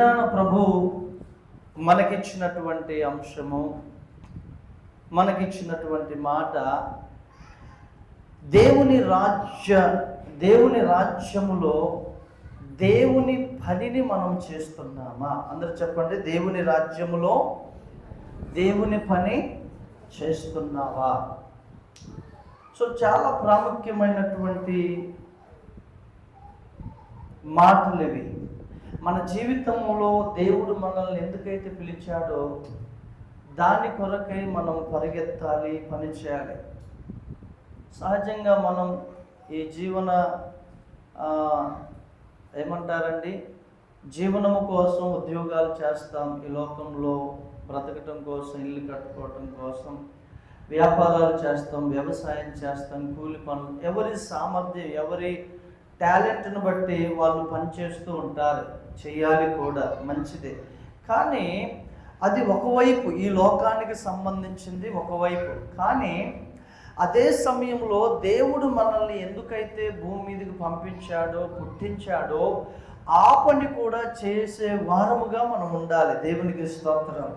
దినాన ప్రభు మనకిచ్చినటువంటి అంశము, మనకిచ్చినటువంటి మాట, దేవుని రాజ్యములో దేవుని పనిని మనం చేస్తున్నామా? అందరూ చెప్పండి, దేవుని రాజ్యములో దేవుని పని చేస్తున్నావా? సో చాలా ప్రాముఖ్యమైనటువంటి మాటలు ఇవి. మన జీవితంలో దేవుడు మనల్ని ఎందుకైతే పిలిచాడో దాని కొరకై మనం పరిగెత్తాలి, పని చేయాలి. సహజంగా మనం ఈ ఏమంటారండి, జీవనము కోసం ఉద్యోగాలు చేస్తాం, ఈ లోకంలో బ్రతకటం కోసం, ఇల్లు కట్టుకోవటం కోసం వ్యాపారాలు చేస్తాం, వ్యవసాయం చేస్తాం, కూలి పనులు, ఎవరి సామర్థ్యం, ఎవరి టాలెంట్ను బట్టి వాళ్ళు పనిచేస్తూ ఉంటారు, చేయాలి కూడా, మంచిదే. కానీ అది ఒకవైపు, ఈ లోకానికి సంబంధించింది ఒకవైపు. కానీ అదే సమయంలో దేవుడు మనల్ని ఎందుకైతే భూమి మీదకి పంపించాడో, పుట్టించాడో ఆ పని కూడా చేసే వారముగా మనం ఉండాలి. దేవునికి స్తోత్రం.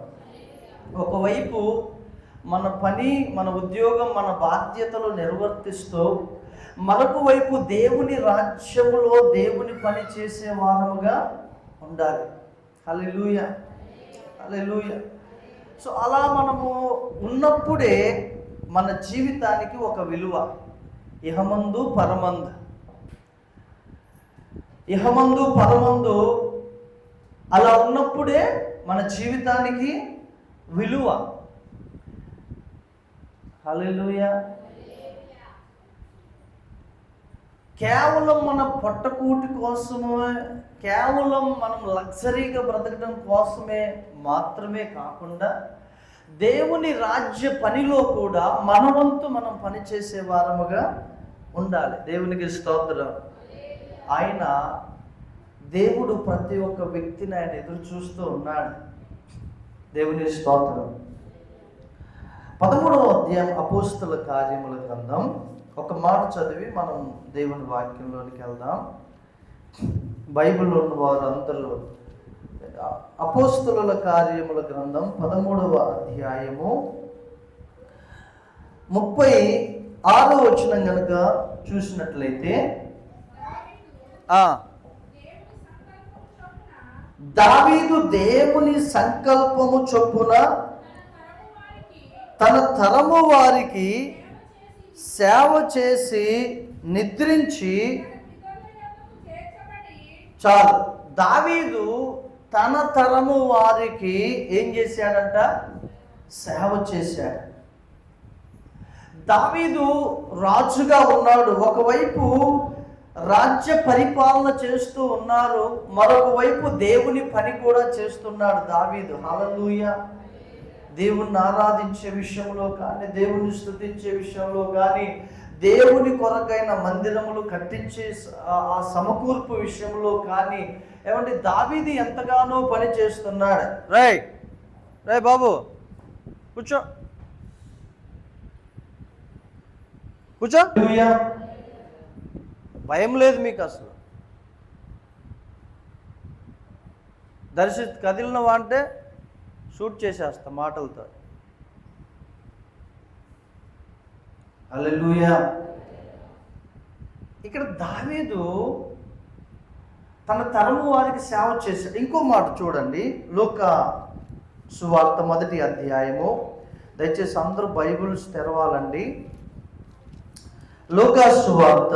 ఒకవైపు మన పని, మన ఉద్యోగం, మన బాధ్యతలు నిర్వర్తిస్తూ మరొక వైపు దేవుని రాజ్యములో దేవుని పని చేసే వారముగా ఉండాలి. హల్లెలూయా, హల్లెలూయా. సో అలా మనము ఉన్నప్పుడే మన జీవితానికి ఒక విలువ. ఇహమందు పరమందు అలా ఉన్నప్పుడే మన జీవితానికి విలువ. హల్లెలూయా. కేవలం మన పొట్టకూటి కోసమే, కేవలం మనం లగ్జరీగా బ్రతకడం కోసమే మాత్రమే కాకుండా దేవుని రాజ్య పనిలో కూడా మన వంతు మనం పనిచేసే వారముగా ఉండాలి. దేవునికి స్తోత్రం. దేవుడు ప్రతి ఒక్క వ్యక్తిని ఆయన ఎదురు చూస్తూ ఉన్నాడు. దేవుని స్తోత్రం. 13వ అధ్యాయం అపోస్తల కార్యముల గ్రంథం, ఒక మాట చదివి మనం దేవుని వాక్యంలోనికి వెళ్దాం. బైబిల్లో ఉన్న వారు అందరూ అపోస్తలుల కార్యముల గ్రంథం 13వ అధ్యాయము 36వ వచనం కనుక చూసినట్లయితే, దావీదు దేవుని సంకల్పము చొప్పున తన తరము వారికి సేవ చేసి నిద్రించి, చాలు, దావీదు తన తరము వారికి ఏం చేశాడంట? సేవ చేశాడు. దావీదు రాజుగా ఉన్నాడు, ఒకవైపు రాజ్య పరిపాలన చేస్తూ ఉన్నారు, మరొక వైపు దేవుని పని కూడా చేస్తున్నాడు దావీదు. హల్లెలూయా. దేవుణ్ణి ఆరాధించే విషయంలో కానీ, దేవుని స్తుతించే విషయంలో కానీ, దేవుని కొరకైన మందిరములు కట్టించే ఆ సమకూర్పు విషయంలో కానీ, ఏమంటే దావీదు ఎంతగానో పని చేస్తున్నాడు. రై బాబు కూర్చో. భయం లేదు మీకు అసలు. కదిలినవా అంటే షూట్ చేసేస్తా మాటలతో. హల్లెలూయా. ఇక్కడ దావీదు తన తరము వారికి సేవ చేశాడు. ఇంకో మాట చూడండి, లూకా సువార్త 1వ అధ్యాయము, దయచేసి అందరూ బైబిల్స్ తెరవాలండి. లూకా సువార్త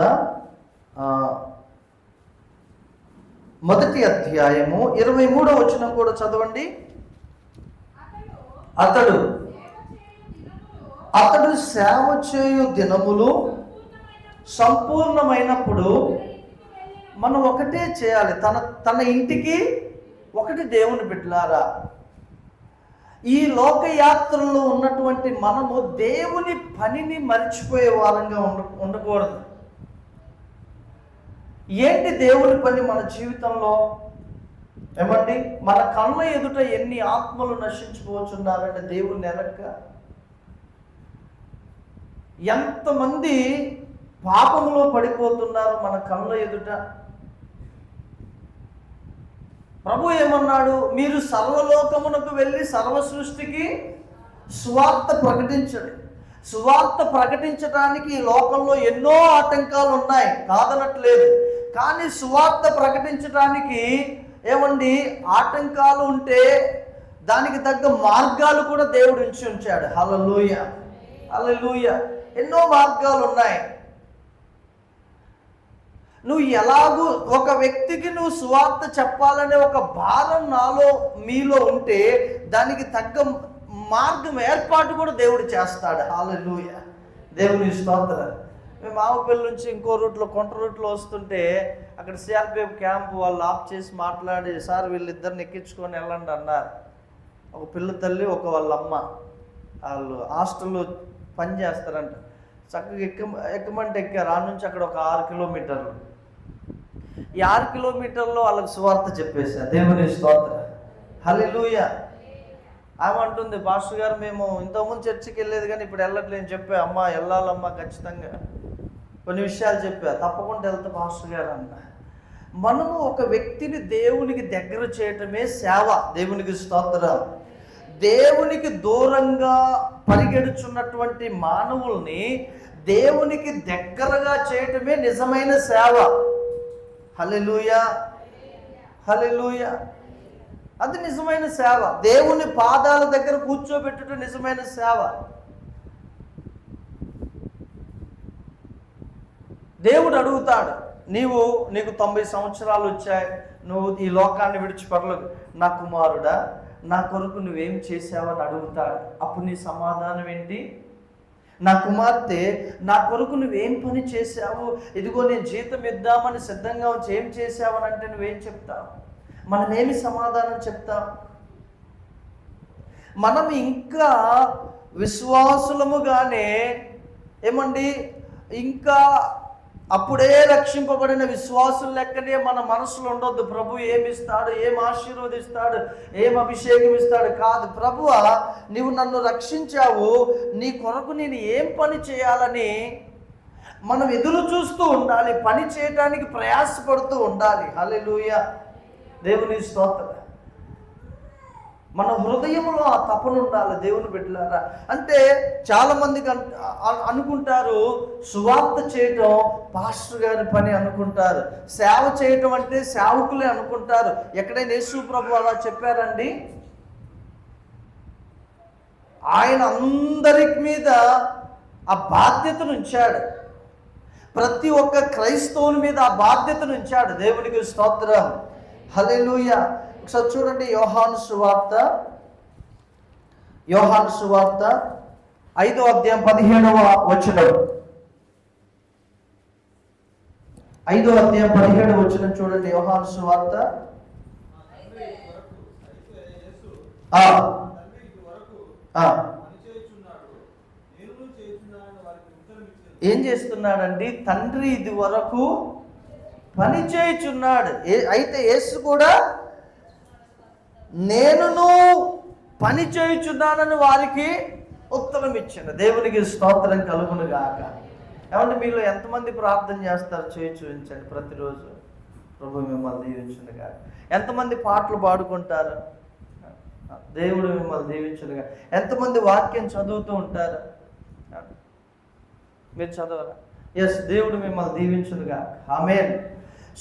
1వ అధ్యాయము 23వ వచనం కూడా చదవండి. అతడు సేవ చేయు దినములు సంపూర్ణమైనప్పుడు మనం ఒకటే చేయాలి. తన ఇంటికి ఒకటి దేవుని బిడ్డలారా, ఈ లోకయాత్రలో ఉన్నటువంటి మనము దేవుని పనిని మర్చిపోయే వారంగా ఉండకూడదు. ఏంటి దేవుని పని మన జీవితంలో? ఏమండి, మన కళ్ళ ఎదుట ఎన్ని ఆత్మలు నశించిపోతున్నారంటే దేవుని ఎరక్క, ఎంతమంది పాపములో పడిపోతున్నారు మన కళ్ళ ఎదుట. ప్రభు ఏమన్నాడు? మీరు సర్వలోకమునకు వెళ్ళి సర్వ సృష్టికి సువార్త ప్రకటించండి. సువార్త ప్రకటించడానికి ఈ లోకంలో ఎన్నో ఆటంకాలు ఉన్నాయి, కాదనట్లేదు. కానీ సువార్త ప్రకటించడానికి ఏమండి ఆటంకాలు ఉంటే దానికి తగ్గ మార్గాలు కూడా దేవుడు ఉంచాడు. హల్లెలూయా, హల్లెలూయా. ఎన్నో మార్గాలు ఉన్నాయి. నువ్వు ఎలాగూ ఒక వ్యక్తికి నువ్వు సువార్త చెప్పాలనే ఒక భారం మీలో ఉంటే దానికి తగ్గ మార్గం ఏర్పాటు కూడా దేవుడు చేస్తాడు. హల్లెలూయా, దేవుని స్తోత్రం. మేము ఆవుపల్లి నుంచి ఇంకో రూట్లో, కొంట రూట్లో వస్తుంటే అక్కడ సిఆర్పిఎఫ్ క్యాంప్ వాళ్ళు ఆఫ్ చేసి మాట్లాడి, సార్ వీళ్ళిద్దరిని ఎక్కించుకొని వెళ్ళండి అన్నారు. ఒక పిల్ల తల్లి, ఒక వాళ్ళ అమ్మ. వాళ్ళు హాస్టల్లో పని చేస్తారంట. చక్కగా ఎక్కమంటే ఎక్కారు. ఆ నుంచి అక్కడ ఒక 6 కిలోమీటర్లు. ఈ 6 కిలోమీటర్లో వాళ్ళకి సువార్త చెప్పేశారు. దేవుని స్తోత్రం, హల్లెలూయా. ఆమె అంటుంది, పాస్టర్ గారు మేము ఇంతకుముందు చర్చికి వెళ్ళేది కానీ ఇప్పుడు వెళ్ళట్లేని చెప్పా. అమ్మ వెళ్ళాలమ్మా ఖచ్చితంగా, కొన్ని విషయాలు చెప్పా, తప్పకుండా వెళ్తా పాస్టర్ గారు అన్న. మనము ఒక వ్యక్తిని దేవునికి దగ్గర చేయటమే సేవ. దేవునికి స్తోత్రం. దేవునికి దూరంగా పరిగెడుచున్నటువంటి మానవుల్ని దేవునికి దగ్గరగా చేయటమే నిజమైన సేవ. హల్లెలూయా, హల్లెలూయా. అది నిజమైన సేవ. దేవుని పాదాల దగ్గర కూర్చోబెట్టుట నిజమైన సేవ. దేవుడు అడుగుతాడు, నీకు 90 సంవత్సరాలు వచ్చాయి, నువ్వు ఈ లోకాన్ని విడిచిపెట్టలేదు, నా కుమారుడా నా కొరకు నువ్వేం చేసావని అడుగుతాడు. అప్పుడు నీ సమాధానం ఏంటి? నా కుమార్తె నా కొరకు నువ్వేం పని చేశావు, ఇదిగో నేను జీతం ఇద్దామని సిద్ధంగా వచ్చి ఏం చేసావని అంటే నువ్వేం చెప్తావు? మనమేమి సమాధానం చెప్తాం? మనం ఇంకా విశ్వాసులముగానే ఏమండి, ఇంకా అప్పుడే రక్షింపబడిన విశ్వాసుల లెక్కనే మన మనసులో ఉండొద్దు. ప్రభు ఏమిస్తాడు, ఏం ఆశీర్వదిస్తాడు, ఏం అభిషేకం ఇస్తాడు కాదు. ప్రభువా నీవు నన్ను రక్షించావు, నీ కొరకు నేను ఏం పని చేయాలని మనం ఎదురు చూస్తూ ఉండాలి, పని చేయడానికి ప్రయాసపడుతూ ఉండాలి. హల్లెలూయా, దేవుని స్తోత్రం. మన హృదయంలో ఆ తపన ఉండాలి. దేవుని బిడ్డలారా, అంటే చాలామందికి అనుకుంటారు సువార్త చేయటం పాస్టర్ గారి పని అనుకుంటారు, సేవ చేయటం అంటే సేవకులే అనుకుంటారు. ఎక్కడైనా యేసు ప్రభు అలా చెప్పారండి? ఆయన అందరి మీద ఆ బాధ్యతను ఉంచాడు. ప్రతి ఒక్క క్రైస్తవుని మీద ఆ బాధ్యతను ఉంచాడు. దేవునికి స్తోత్రం, హల్లెలూయా. ఒకసారి చూడండి, యోహాను సువార్త 5వ అధ్యాయం 17వ వచనం. 5వ అధ్యాయం 17వ వచనం చూడండి. యోహాను సువార్త ఏం చేస్తున్నాడండి? తండ్రి ఇది వరకు పని చేయుచున్నాడు. అయితే యేసు కూడా నేనును పని చేయుచున్నానని వారికి ఉత్తరం ఇచ్చాడు. దేవునికి స్తోత్రం కలుగును గాక. ఏమంటే మీలో ఎంతమంది ప్రార్థన చేస్తారు? చేయి చూపించండి ప్రతిరోజు. ప్రభు మిమ్మల్ని దీవించును గాక. ఎంతమంది పాటలు పాడుకుంటారు? దేవుడు మిమ్మల్ని దీవించును గాక. ఎంతమంది వాక్యం చదువుతూ ఉంటారు? మీరు చదవరా? ఎస్, దేవుడు మిమ్మల్ని దీవించును గాక. ఆమేన్.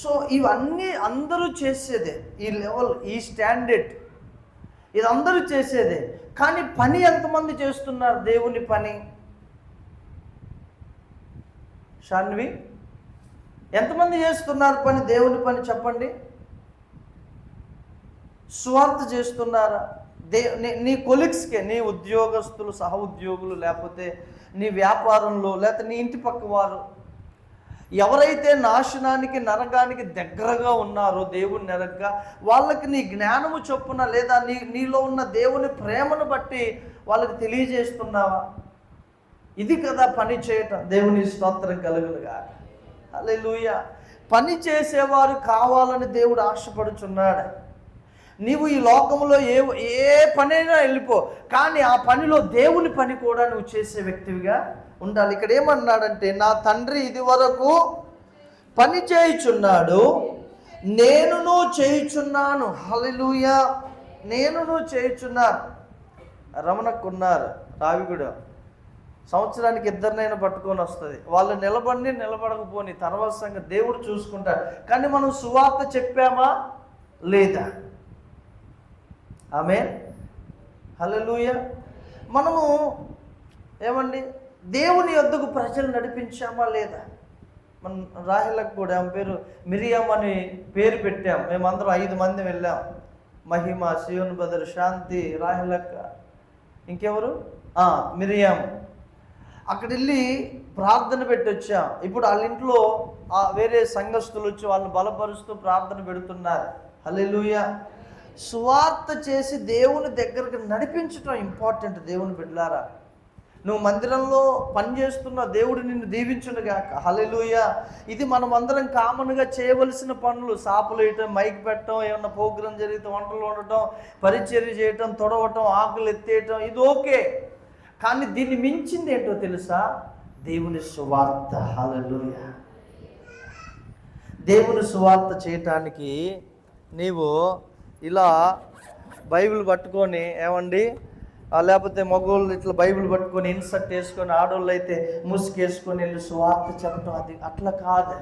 సో ఇవన్నీ అందరూ చేసేదే, ఈ లెవెల్, ఈ స్టాండర్డ్, ఇది అందరూ చేసేదే. కానీ పని ఎంతమంది చేస్తున్నారు? దేవుని పని. షాన్వి, ఎంతమంది చేస్తున్నారు పని, దేవుని పని? చెప్పండి. సువార్త చేస్తున్నారా? నీ కొలీగ్స్కే, నీ ఉద్యోగస్తులు, సహ ఉద్యోగులు, లేకపోతే నీ వ్యాపారంలో, లేకపోతే నీ ఇంటి పక్క వారు, ఎవరైతే నాశనానికి నరకానికి దగ్గరగా ఉన్నారో దేవుని ఎరగగా, వాళ్ళకి నీ జ్ఞానము చొప్పున లేదా నీలో ఉన్న దేవుని ప్రేమను బట్టి వాళ్ళకి తెలియజేస్తున్నావా? ఇది కదా పని చేయటం. దేవుని స్తోత్రం కలుగునుగా. హల్లెలూయా. పని చేసేవారు కావాలని దేవుడు ఆశపడుచున్నాడు. నీవు ఈ లోకంలో ఏ పనైనా వెళ్ళిపో, కానీ ఆ పనిలో దేవుని పని కూడా నువ్వు చేసే వ్యక్తివిగా ఉండాలి. ఇక్కడ ఏమన్నాడంటే, నా తండ్రి ఇది వరకు పని చేయుచున్నాడు, నేనును చేయుచున్నాను. హల్లెలూయా. నేనును చేయుచున్నాను. రమణకున్నారు రావిగుడు, సంవత్సరానికి ఇద్దరినైనా పట్టుకొని వస్తుంది. వాళ్ళు నిలబడకపోని తర్వాత సంగతి దేవుడు చూసుకుంటాడు. కానీ మనం సువార్త చెప్పామా లేదా? ఆమేన్. హల్లెలూయా. మనము ఏమండి దేవుని యొద్దకు ప్రజలు నడిపించామా లేదా? మనం రాహిలకు కూడా ఆమె పేరు మిరియాం అని పేరు పెట్టాం. మేమందరం 5 మంది వెళ్ళాం. మహిమ, సియోన్ బదర్, శాంతి, రాహిలక్క, ఇంకెవరు, మిరియాం. అక్కడ వెళ్ళి ప్రార్థన పెట్టి వచ్చాం. ఇప్పుడు వాళ్ళ ఇంట్లో వేరే సంఘస్థులు వచ్చి వాళ్ళని బలపరుస్తూ ప్రార్థన పెడుతున్నారు. హల్లెలూయా. సువార్త చేసి దేవుని దగ్గరకు నడిపించడం ఇంపార్టెంట్. దేవుని బిడ్డలారా, నువ్వు మందిరంలో పనిచేస్తున్న దేవుడు నిన్ను దీవించునుగాక. హల్లెలూయా. ఇది మనం అందరం కామన్గా చేయవలసిన పనులు. సాపులు వేయటం, మైక్ పెట్టడం, ఏమన్నా ప్రోగ్రాం జరిగితే వంటలు వండటం, పరిచర్య చేయటం, తొడవటం, ఆకులు ఎత్తేయటం, ఇది ఓకే. కానీ దీన్ని మించింది ఏంటో తెలుసా? దేవుని సువార్త. హల్లెలూయా. దేవుని సువార్త చేయటానికి నీవు ఇలా బైబిల్ పట్టుకొని, ఏమండి, లేకపోతే మగవాళ్ళు ఇట్లా బైబిల్ పట్టుకొని ఇన్సర్ట్ వేసుకొని, ఆడవాళ్ళు అయితే ముసుగేసుకొని వెళ్ళి సువార్త చెప్పడం, అది అట్లా కాదు.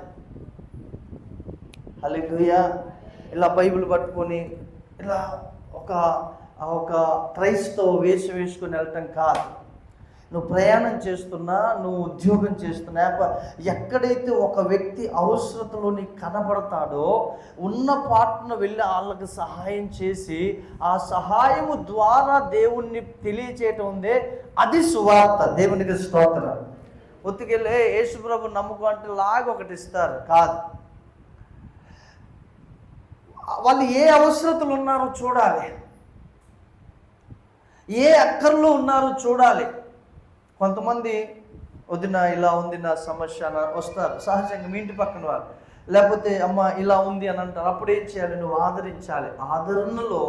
హల్లెలూయా. ఇలా బైబిల్ పట్టుకొని ఇలా ఒక క్రైస్తవ వేషం వేసుకొని వెళ్ళటం కాదు. నువ్వు ప్రయాణం చేస్తున్నా, నువ్వు ఉద్యోగం చేస్తున్నా, ఎక్కడైతే ఒక వ్యక్తి అవసరతలో నీకు కనబడతాడో ఉన్న పాటను వెళ్ళి వాళ్ళకి సహాయం చేసి ఆ సహాయము ద్వారా దేవుణ్ణి తెలియచేయటం ఉందే, అది సువార్త. దేవునికి స్తోత్రం. ఒత్తికెళ్ళే యేసుప్రభు నమ్ముకో అంటే లాగా ఒకటి ఇస్తారు కాదు. వాళ్ళు ఏ అవసరతలు ఉన్నారో చూడాలి, ఏ అక్కర్లో ఉన్నారో చూడాలి. కొంతమంది వదిన ఇలా ఉంది నా సమస్య అని వస్తారు సహజంగా, మీ ఇంటి పక్కన వాళ్ళు. లేకపోతే అమ్మ ఇలా ఉంది అని అంటారు. అప్పుడు ఏం చేయాలి? నువ్వు ఆదరించాలి. ఆదరణలో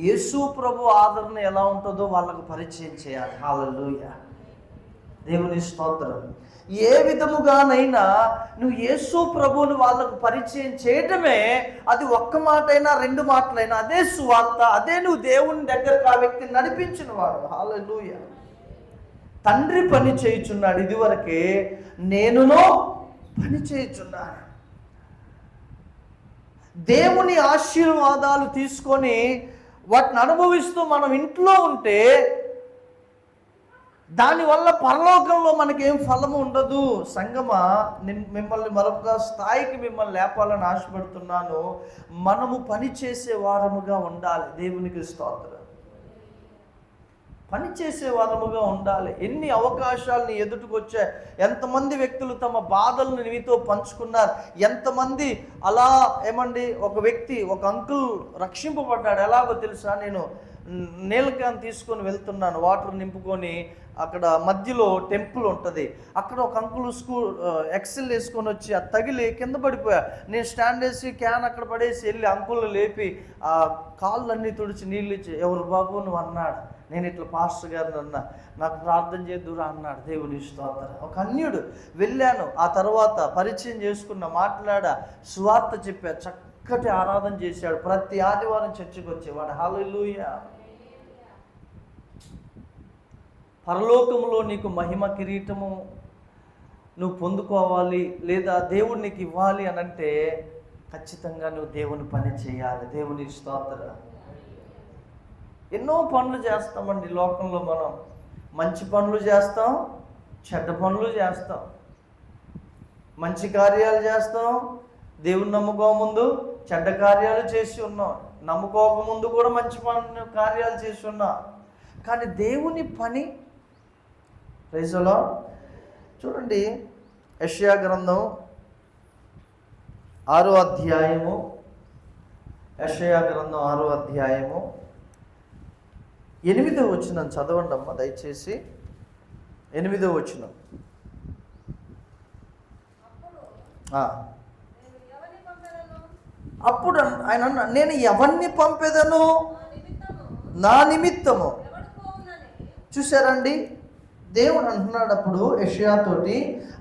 యేసు ప్రభు ఆదరణ ఎలా ఉంటుందో వాళ్ళకు పరిచయం చేయాలి. హల్లెలూయా. దేవుని స్తోత్రం. ఏ విధముగానైనా నువ్వు యేసు ప్రభువుని వాళ్ళకు పరిచయం చేయటమే, అది ఒక్క మాటైనా 2 మాటలైనా అదే సువార్త. అదే నువ్వు దేవుని దగ్గరకు ఆ వ్యక్తిని నడిపించిన వాడు. హల్లెలూయా. తండ్రి పని చేయుచున్నాడు, ఇదివరకే నేనునో పని చేయుచున్నాను. దేవుని ఆశీర్వాదాలు తీసుకొని వాటిని అనుభవిస్తూ మనం ఇంట్లో ఉంటే దానివల్ల పరలోకంలో మనకేం ఫలము ఉండదు. సంగమా, మిమ్మల్ని మరొక స్థాయికి మిమ్మల్ని లేపాలని ఆశపడుతున్నాను. మనము పని చేసే వారముగా ఉండాలి. దేవునికి స్తోత్రం. పని చేసే వారముగా ఉండాలి. ఎన్ని అవకాశాలు నీ ఎదుటికి వచ్చాయి, ఎంతమంది వ్యక్తులు తమ బాధలను నీతో పంచుకున్నారు, ఎంతమంది అలా ఏమండి. ఒక వ్యక్తి, ఒక అంకుల్ రక్షింపబడ్డాడు. ఎలాగో తెలుసా? నేను నీళ్ళకాన్ని తీసుకొని వెళ్తున్నాను, వాటర్ నింపుకొని. అక్కడ మధ్యలో టెంపుల్ ఉంటుంది. అక్కడ ఒక అంకుల్ ఎక్సెల్ వేసుకొని వచ్చి అది తగిలి కింద పడిపోయా. నేను స్టాండ్ వేసి క్యాన్ అక్కడ పడేసి వెళ్ళి అంకుల్ని లేపి ఆ కాళ్ళన్నీ తుడిచి నీళ్ళు ఇచ్చి, ఎవరు బాబు నువ్వు అన్నాడు. నేను ఇట్లా పాస్టర్ గారిని అన్నా, నాకు ప్రార్థన చేద్దురా అన్నాడు. దేవుని స్తోత్రం. ఒక అన్యుడు. వెళ్ళాను. ఆ తర్వాత పరిచయం చేసుకున్న, మాట్లాడా, సువార్త చెప్పా, చక్కటి ఆరాధన చేశాడు. ప్రతి ఆదివారం చర్చికి వచ్చేవాడు. హల్లెలూయా. పరలోకంలో నీకు మహిమ కిరీటము నువ్వు పొందుకోవాలి, లేదా దేవుడు నీకు ఇవ్వాలి అని అంటే ఖచ్చితంగా నువ్వు దేవుని పని చేయాలి. దేవుని స్తోత్రం. ఎన్నో పనులు చేస్తామండి లోకంలో. మనం మంచి పనులు చేస్తాం, చెడ్డ పనులు చేస్తాం. మంచి కార్యాలు చేస్తాం, దేవుని నమ్ముకో ముందు చెడ్డ కార్యాలు చేసి ఉన్నాం, నమ్ముకోక ముందు కూడా మంచి కార్యాలు చేసి ఉన్నాం. కానీ దేవుని పని, ప్రైజ్ ది లార్డ్. చూడండి, యెషయా గ్రంథం 6వ అధ్యాయము, యెషయా గ్రంథం 6వ అధ్యాయము 8వ వచనం చదవండి అమ్మ దయచేసి. 8వ వచనం. అప్పుడు ఆయన అన్న, నేను ఎవరిని పంపెదను నా నిమిత్తము. చూసారండి, దేవుడు అంటున్నాడు అప్పుడు యెషయా తోటి,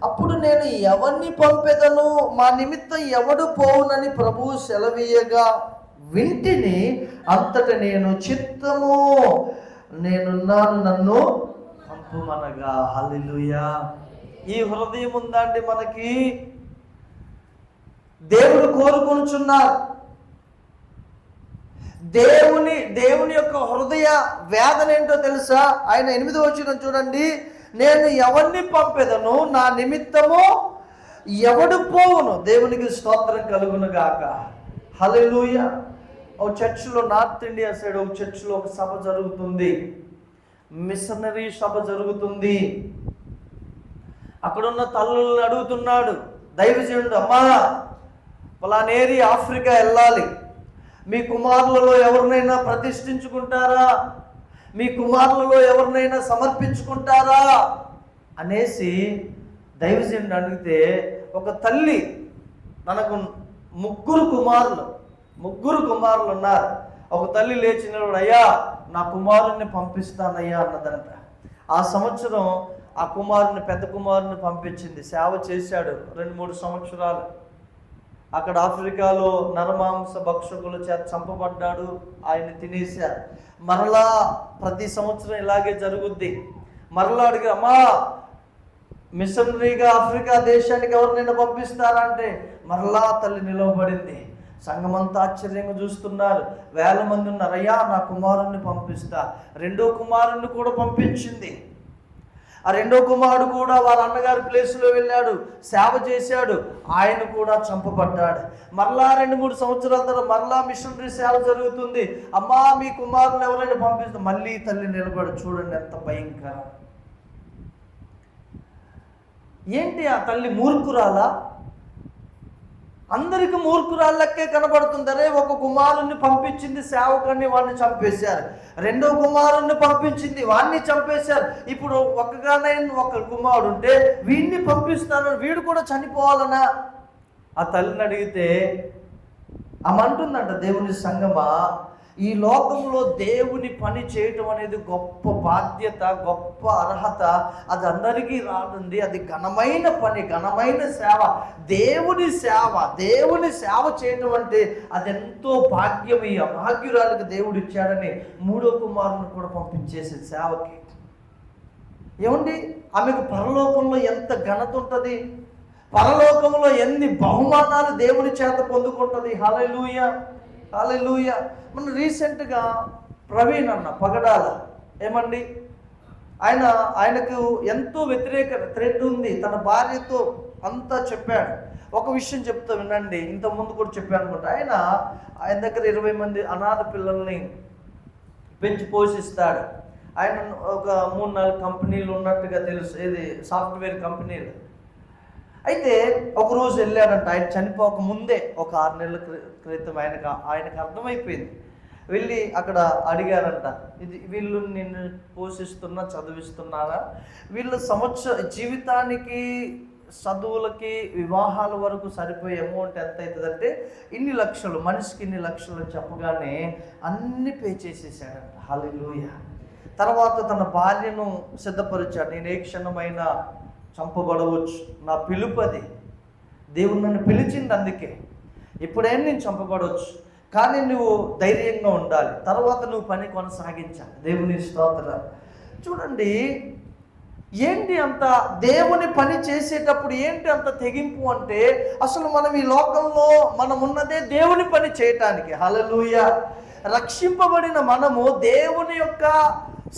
అప్పుడు నేను ఎవరిని పంపెదను, మా నిమిత్తం ఎవడు పోవునని ప్రభువు సెలవీయగా వింటిని, అంతట నేను చిత్తము నేనున్నాను నన్ను పంపుమనగా. హల్లెలూయా. ఈ హృదయం ఉందండి మనకి. దేవుడు కోరుకొనుచున్నారు. దేవుని యొక్క హృదయ వేదన ఏంటో తెలుసా? ఆయన 8వ వచనం చూడండి, నేను ఎవరిని పంపెదను, నా నిమిత్తము ఎవడు పోవును. దేవునికి స్తోత్రం కలుగును గాక. హల్లెలూయా. ఒక చర్చిలో, నార్త్ ఇండియా సైడ్ ఒక చర్చిలో ఒక సభ జరుగుతుంది, మిషనరీ సభ జరుగుతుంది. అక్కడున్న తల్లులను అడుగుతున్నాడు దైవజనుడు, అమ్మా పలానేరి ఆఫ్రికా వెళ్ళాలి, మీ కుమారులలో ఎవరినైనా ప్రతిష్ఠించుకుంటారా, మీ కుమారులలో ఎవరినైనా సమర్పించుకుంటారా అనేసి దైవజనుడు అడిగితే, ఒక తల్లి తనకు ముగ్గురు కుమారులు ఉన్నారు. ఒక తల్లి లేచినప్పుడు, అయ్యా నా కుమారుణ్ణి పంపిస్తానయ్యా అన్నదంట. ఆ సంవత్సరం ఆ పెద్ద కుమారుని పంపించింది. సేవ చేశాడు 2-3 సంవత్సరాలు. అక్కడ ఆఫ్రికాలో నరమాంస భక్షకుల చేత చంపబడ్డాడు, ఆయన తినేశారు. మరలా ప్రతి సంవత్సరం ఇలాగే జరుగుద్ది. మరలా అడిగి, అమ్మా మిషనరీగా ఆఫ్రికా దేశానికి ఎవరినైనా పంపిస్తారంటే మరలా తల్లి నిలవబడింది. సంఘమంతా ఆశ్చర్యంగా చూస్తున్నారు, 1000 మంది ఉన్నారు. అయ్యా నా కుమారుణ్ణి పంపిస్తా. 2వ కుమారుణ్ణి కూడా పంపించింది. ఆ 2వ కుమారుడు కూడా వారి అన్నగారి ప్లేస్లో వెళ్ళాడు, సేవ చేశాడు, ఆయన కూడా చంపబడ్డాడు. మరలా 2-3 సంవత్సరాల తర్వాత మరలా మిషనరీ సేవ జరుగుతుంది. అమ్మా మీ కుమారుని ఎవరైనా పంపిస్తే మళ్ళీ తల్లి నిలబడి. చూడండి ఎంత భయంకరం. ఏంటి ఆ తల్లి మూర్ఖురాలా? అందరికి మూర్ఖురాళ్ళకే కనబడుతుంది. అరే ఒక కుమారుణ్ణి పంపించింది సేవకుని, వాడిని చంపేశారు. 2వ కుమారుణ్ణి పంపించింది, వాడిని చంపేశారు. ఇప్పుడు ఒక కుమారుడు ఉంటే వీడిని పంపిస్తాను, వీడు కూడా చనిపోవాలనా? ఆ తల్లిని అడిగితే ఆమె అంటుందంట, దేవుని సంగమా, ఈ లోకంలో దేవుని పని చేయటం అనేది గొప్ప బాధ్యత, గొప్ప అర్హత. అది అందరికీ రానుంది. అది ఘనమైన పని, ఘనమైన సేవ, దేవుని సేవ చేయటం అంటే అదెంతో భాగ్యం. ఈ అభాగ్యురాలకు దేవుడు ఇచ్చాడని 3వ కుమారుని కూడా పంపించేసే సేవకి. ఏమండి, ఆమెకు పరలోకంలో ఎంత ఘనత ఉంటుంది, పరలోకంలో ఎన్ని బహుమానాలు దేవుని చేత పొందుకుంటుంది. హల్లెలూయా, హల్లెలూయా. మన రీసెంట్గా ప్రవీణ్ అన్న పగడాల, ఏమండి, ఆయనకు ఎంతో వ్యతిరేక థ్రెడ్ ఉంది. తన భార్యతో అంతా చెప్పాడు. ఒక విషయం చెప్తా వినండి, ఇంతకుముందు కూడా చెప్పాను అనుకుంటా. ఆయన దగ్గర 20 మంది అనాథ పిల్లల్ని పెంచి పోషిస్తాడు. ఆయన ఒక 3-4 కంపెనీలు ఉన్నట్టుగా తెలుసు, ఏది సాఫ్ట్వేర్ కంపెనీలు. అయితే ఒకరోజు వెళ్ళాడంట, ఆయన చనిపోక ముందే ఒక 6 నెలల క్రితం. ఆయనకు అర్థమైపోయింది. వెళ్ళి అక్కడ అడిగారంట, వీళ్ళు నిన్ను పోషిస్తున్నా, చదివిస్తున్నారా, వీళ్ళ జీవితానికి, చదువులకి, వివాహాల వరకు సరిపోయే అమౌంట్ ఎంత అవుతుందంటే ఇన్ని లక్షలు, మనిషికి ఇన్ని లక్షలు అని చెప్పగానే అన్ని పే చేసేసాడంట. హల్లెలూయా. తర్వాత తన భార్యను సిద్ధపరిచాడు. నేను ఏ క్షణమైనా చంపబడవచ్చు, నా పిలుపది, దేవుడు నన్ను పిలిచింది, అందుకే ఇప్పుడైనా నేను చంపబడవచ్చు, కానీ నువ్వు ధైర్యంగా ఉండాలి, తర్వాత నువ్వు పని కొనసాగించాలి. దేవుని స్తోత్రం. చూడండి, ఏంటి అంత దేవుని పని చేసేటప్పుడు ఏంటి అంత తెగింపు అంటే, అసలు మనం ఈ లోకంలో మనం ఉన్నదే దేవుని పని చేయటానికి. హల్లెలూయా. రక్షింపబడిన మనము దేవుని యొక్క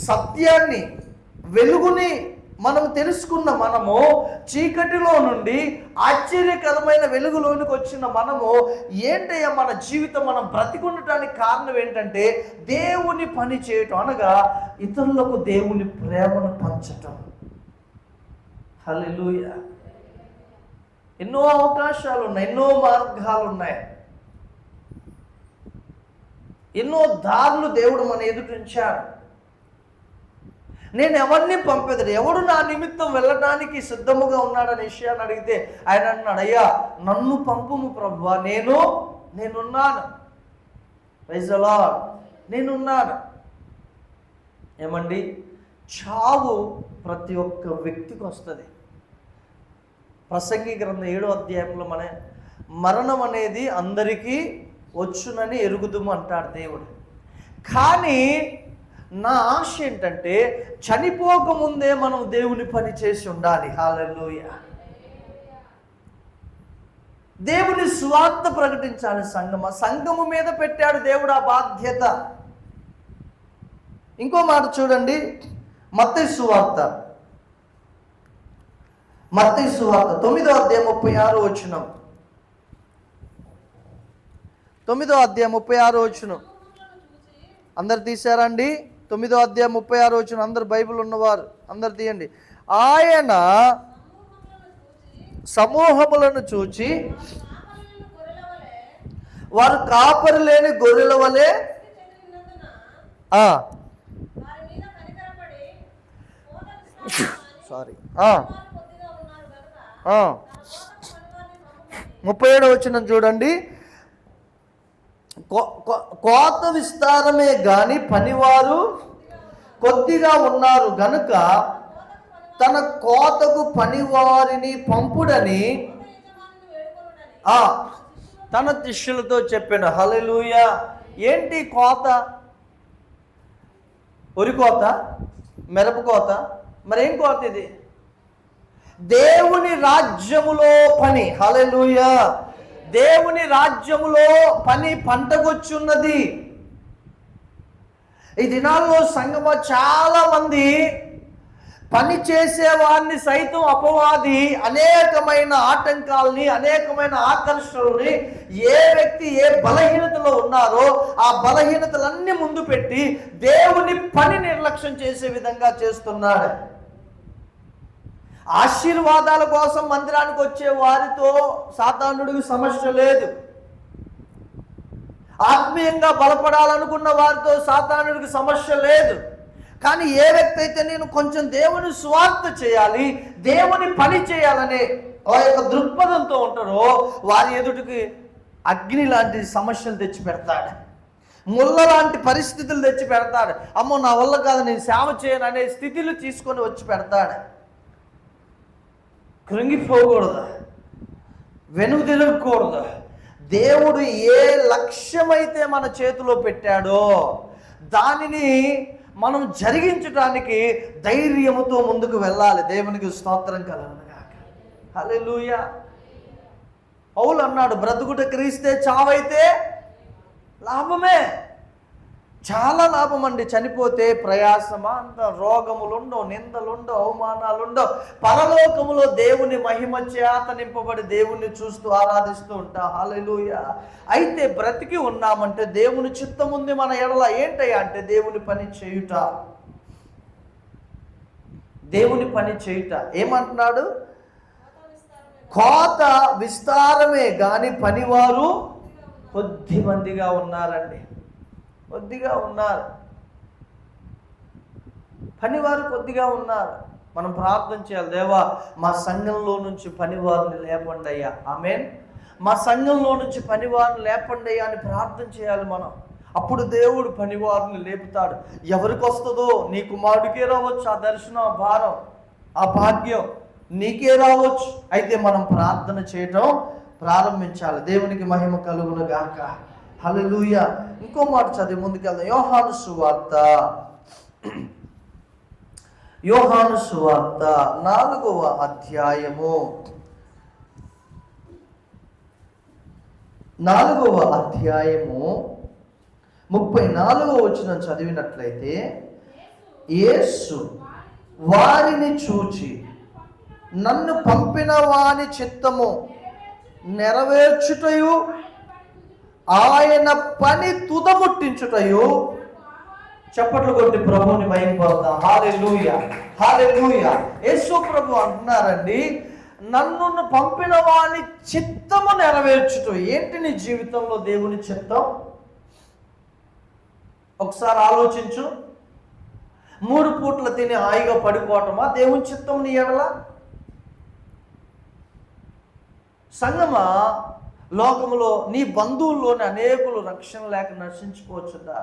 సత్యాన్ని, వెలుగుని మనం తెలుసుకున్న మనము, చీకటిలో నుండి ఆశ్చర్యకరమైన వెలుగులోనికి వచ్చిన మనము, ఏంటయ్యా మన జీవితం, మనం బ్రతికుండటానికి కారణం ఏంటంటే దేవుని పని చేయటం, అనగా ఇతరులకు దేవుని ప్రేమను పంచటం. హల్లెలూయా. ఎన్నో అవకాశాలు ఉన్నాయి, ఎన్నో మార్గాలు ఉన్నాయి, ఎన్నో దారులు దేవుడు మన ఎదుటించాడు. నేను ఎవరిని పంపేది, ఎవడు నా నిమిత్తం వెళ్ళడానికి సిద్ధముగా ఉన్నాడనే విషయాన్ని అడిగితే ఆయన అన్నాడు, అయ్యా నన్ను పంపుము ప్రభువా, నేనున్నాను. Praise the lord. నేనున్నాను. ఏమండి, చావు ప్రతి ఒక్క వ్యక్తికి వస్తుంది. ప్రసంగి గ్రంథం 7వ అధ్యాయంలో మరణం అనేది అందరికీ వచ్చునని ఎరుగుదుము అంటాడు దేవుడు. కానీ నా ఆశ ఏంటంటే చనిపోకముందే మనం దేవుని పని చేసి ఉండాలి. హల్లెలూయా. దేవుని సువార్త ప్రకటించాలి. సంఘము మీద పెట్టాడు దేవుడు ఆ బాధ్యత. ఇంకో మాట చూడండి, మత్తయి సువార్త 9వ అధ్యాయం 36వ వచనం. 9వ అధ్యాయం 36వ వచనం అందరు తీశారండి? 9వ అధ్యాయం 36వ వచనం అందరు బైబిల్ ఉన్నవారు అందరు తీయండి. ఆయన సమూహములను చూచి వారు కాపరి లేని గొర్రెల వలె సారీ 37వ వచనం చూడండి. కోత విస్తారమే గాని పనివారు కొద్దిగా ఉన్నారు గనుక తన కోతకు పనివారిని పంపుడని తన శిష్యులతో చెప్పాను. హల్లెలూయా. ఏంటి కోత? వరి కోత, మిరప కోత, మరేం కోత ఇది? దేవుని రాజ్యములో పని. హల్లెలూయా. దేవుని రాజ్యములో పని పంటకొచ్చున్నది. ఈ దినాల్లో సంగమ చాలా మంది పని చేసేవారిని సైతం అపవాది అనేకమైన ఆటంకాలని, అనేకమైన ఆకర్షణలని, ఏ వ్యక్తి ఏ బలహీనతలో ఉన్నారో ఆ బలహీనతలన్నీ ముందు పెట్టి దేవుని పని నిర్లక్ష్యం చేసే విధంగా చేస్తున్నాడు. ఆశీర్వాదాల కోసం మందిరానికి వచ్చే వారితో సాతానుడికి సమస్య లేదు. ఆత్మీయంగా బలపడాలనుకున్న వారితో సాతానుడికి సమస్య లేదు. కానీ ఏ వ్యక్తి అయితే నేను కొంచెం దేవుని స్వార్థ చేయాలి, దేవుని పని చేయాలనే ఆ యొక్క దృక్పథంతో ఉంటారో వారి ఎదుటికి అగ్ని లాంటి సమస్యలు తెచ్చి పెడతాడు, ముళ్ళ లాంటి పరిస్థితులు తెచ్చి పెడతాడు. అమ్మో నా వల్ల కాదు, నేను సేవ చేయను అనే స్థితిలో తీసుకొని వచ్చి పెడతాడు. కృంగిపోకూడదు, వెనుక తిరగకూడదు. దేవుడు ఏ లక్ష్యమైతే మన చేతిలో పెట్టాడో దానిని మనం జరిగించడానికి ధైర్యముతో ముందుకు వెళ్ళాలి. దేవునికి స్తోత్రం కలుగునుగాక. హల్లెలూయా. పౌలు అన్నాడు, బ్రతుకుట క్రీస్తే చావైతే లాభమే. చాలా లాభం అండి. చనిపోతే ప్రయాసమా, అంత రోగములుండవు, నిందలుండవు, అవమానాలుండవు. పరలోకములో దేవుని మహిమ చేత నింపబడి దేవుణ్ణి చూస్తూ ఆరాధిస్తూ ఉంటాం. హల్లెలూయా. అయితే బ్రతికి ఉన్నామంటే దేవుని చిత్తం ఉంది మన ఎడల. ఏంటయ్యా అంటే దేవుని పని చేయుట, దేవుని పని చేయుట. ఏమంటున్నాడు? కోత విస్తారమే గాని పనివారు కొద్ది మందిగా ఉన్నారండి. కొద్దిగా ఉన్నారు, పనివారు కొద్దిగా ఉన్నారు. మనం ప్రార్థన చేయాలి, దేవా మా సంఘంలో నుంచి పనివారిని లేపండి అయ్యా. ఆమేన్. మా సంఘంలో నుంచి పనివారిని లేపండి అయ్యా అని ప్రార్థన చేయాలి మనం. అప్పుడు దేవుడు పనివారిని లేపుతాడు. ఎవరికి వస్తుందో? నీ కుమారుడికే రావచ్చు ఆ దర్శనం, ఆ భారం, ఆ భాగ్యం నీకే రావచ్చు. అయితే మనం ప్రార్థన చేయటం ప్రారంభించాలి. దేవునికి మహిమ కలుగును గాక. హల్లెలూయా. ఇంకో మాట చదివి ముందుకెళ్దాం. యోహాను సువార్త 4వ అధ్యాయము 34వ వచనం చదివినట్లయితే, యేసు వారిని చూచి నన్ను పంపిన వాని చిత్తము నెరవేర్చుటయు ఆయన పని తుదముట్టించుటయు. చప్పట్లు కొట్టి ప్రభువుని మహిమపడతాం. హల్లెలూయా, హల్లెలూయా. యేసు ప్రభు అంటున్నారండి, నన్ను పంపిన వాని చిత్తము నెరవేర్చుట. ఏంటి నీ జీవితంలో దేవుని చిత్తం? ఒకసారి ఆలోచించు. 3 పూట్ల తిని హాయిగా పడిపోవటమా దేవుని చిత్తం నీ ఎడల? సంగమా, లోకములో నీ బంధువుల్లోని అనేకులు రక్షణ లేక నశించుకోవచ్చుదా?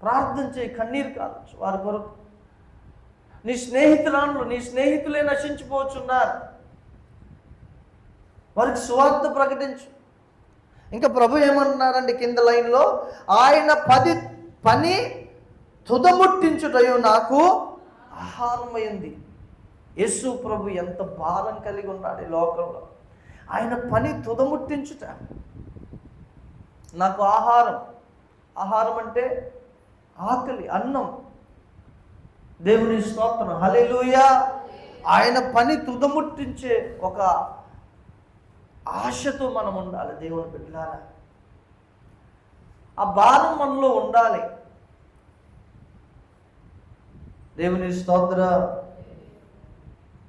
ప్రార్థన చేయి, కన్నీరు కావచ్చు వారి కొరకు. నీ స్నేహితురాళ్ళు, నీ స్నేహితులే నశించిపోతున్నారు. వారికి సువార్త ప్రకటించు. ఇంకా ప్రభు ఏమంటున్నారండి కింద లైన్లో, ఆయన పని తుదముట్టించుటయు నాకు ఆహారమైంది. యేసు ప్రభు ఎంత భారం కలిగి ఉన్నాడు ఈ లోకంలో. ఆయన పని తుదముట్టించుట నాకు ఆహారం. ఆహారం అంటే ఆకలి, అన్నం. దేవుని స్తోత్రం, హల్లెలూయా. ఆయన పని తుదముట్టించే ఒక ఆశతో మనం ఉండాలి దేవుని బిడ్డలారా. ఆ భారం మనలో ఉండాలి. దేవుని స్తోత్ర.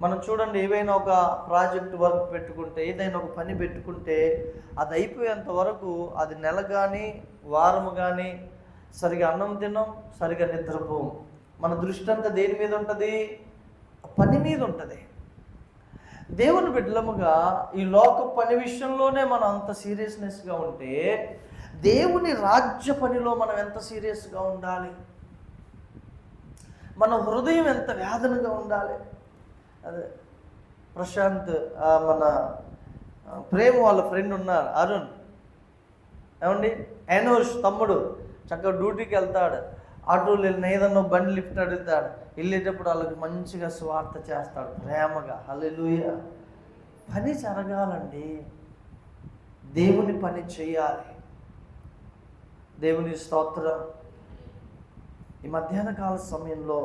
మనం చూడండి, ఏవైనా ఒక ప్రాజెక్ట్ వర్క్ పెట్టుకుంటే, ఏదైనా ఒక పని పెట్టుకుంటే అది అయిపోయేంత వరకు అది నెల కానీ వారం కానీ సరిగా అన్నం తిన్నాం, సరిగా నిద్రపోం. మన దృష్టి అంతా దేని మీద ఉంటుంది? పని మీద ఉంటుంది. దేవుని బిడ్డలముగా ఈ లోక పని విషయంలోనే మనం అంత సీరియస్నెస్గా ఉంటే, దేవుని రాజ్య పనిలో మనం ఎంత సీరియస్గా ఉండాలి? మన హృదయం ఎంత వేదనగా ఉండాలి? అదే ప్రశాంత్, మన ప్రేమ వాళ్ళ ఫ్రెండ్ ఉన్నారు అరుణ్, ఏమండి, ఎనోష్ తమ్ముడు చక్కగా డ్యూటీకి వెళ్తాడు. ఆటోలు వెళ్ళిన ఏదన్నా బండి లిఫ్ట్ అడుగుతాడు. వెళ్ళేటప్పుడు వాళ్ళకి మంచిగా స్వార్థ చేస్తాడు ప్రేమగా. హల్లెలూయా. పని జరగాలండి, దేవుని పని చేయాలి. దేవుని స్తోత్రం. ఈ మధ్యాహ్న కాల సమయంలో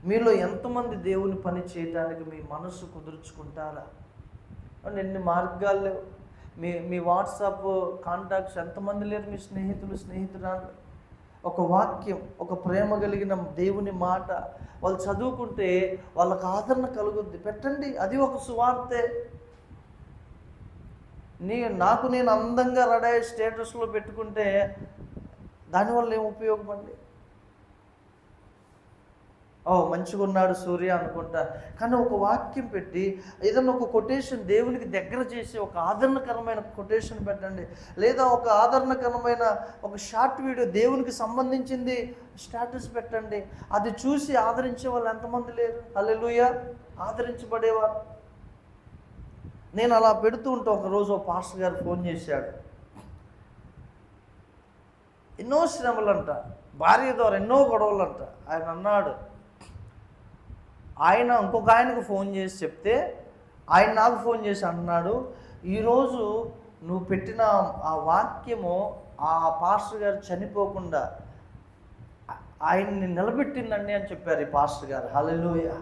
మీలో ఎంతమంది దేవుని పని చేయడానికి మీ మనసు కుదుర్చుకుంటారా? ఎన్ని మార్గాలు లేవు. మీ వాట్సాప్ కాంటాక్ట్స్ ఎంతమంది లేరు? మీ స్నేహితురాలు ఒక వాక్యం, ఒక ప్రేమ కలిగిన దేవుని మాట వాళ్ళు చదువుకుంటే వాళ్ళకు ఆదరణ కలుగుద్ది. పెట్టండి, అది ఒక సువార్తే. నేను అందంగా రెడీ స్టేటస్లో పెట్టుకుంటే దానివల్ల ఏం ఉపయోగపడి? మంచిగా ఉన్నాడు సూర్య అనుకుంటా. కానీ ఒక వాక్యం పెట్టి ఏదన్నా ఒక కొటేషన్ దేవునికి దగ్గర చేసి ఒక ఆదరణకరమైన కొటేషన్ పెట్టండి. లేదా ఒక ఆదరణకరమైన ఒక షార్ట్ వీడియో దేవునికి సంబంధించింది స్టేటస్ పెట్టండి. అది చూసి ఆదరించే వాళ్ళు ఎంతమంది లేరు? హల్లెలూయా. ఆదరించబడేవారు. నేను అలా పెడుతూ ఉంటే ఒకరోజు ఒక పాస్టర్ గారు ఫోన్ చేశాడు. ఎన్నో శ్రమలంట, భార్య ద్వారా ఎన్నో గొడవలంట. ఆయన అన్నాడు, ఆయన ఇంకొక ఆయనకు ఫోన్ చేసి చెప్తే ఆయన నాకు ఫోన్ చేసి అన్నాడు, ఈరోజు నువ్వు పెట్టిన ఆ వాక్యము ఆ పాస్టర్ గారు చనిపోకుండా ఆయన్ని నిలబెట్టిందండి అని చెప్పారు ఈ పాస్టర్ గారు. హల్లెలూయా.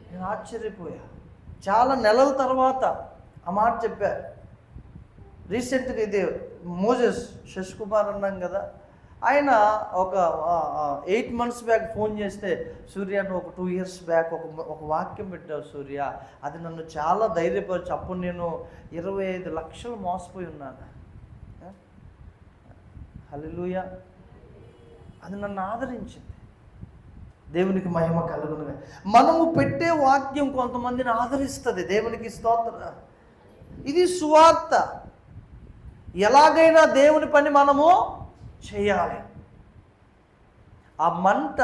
నేను ఆశ్చర్యపోయా. చాలా నెలల తర్వాత ఆ మాట చెప్పారు. రీసెంట్గా ఇది మోజెస్ శశికుమార్ అన్నాం కదా, ఆయన ఒక 8 months బ్యాక్ ఫోన్ చేస్తే, సూర్య నువ్వు ఒక 2 years బ్యాక్ ఒక వాక్యం పెట్టావు సూర్య, అది నన్ను చాలా ధైర్యపరచు. అప్పుడు నేను 25 లక్షలు మోసపోయి ఉన్నాను. హల్లెలూయా. అది నన్ను ఆదరించింది. దేవునికి మహిమ కలుగును. మనము పెట్టే వాక్యం కొంతమందిని ఆదరిస్తుంది. దేవునికి స్తోత్రం. ఇది సువార్త. ఎలాగైనా దేవుని పని మనము చేయాలి. ఆ మంట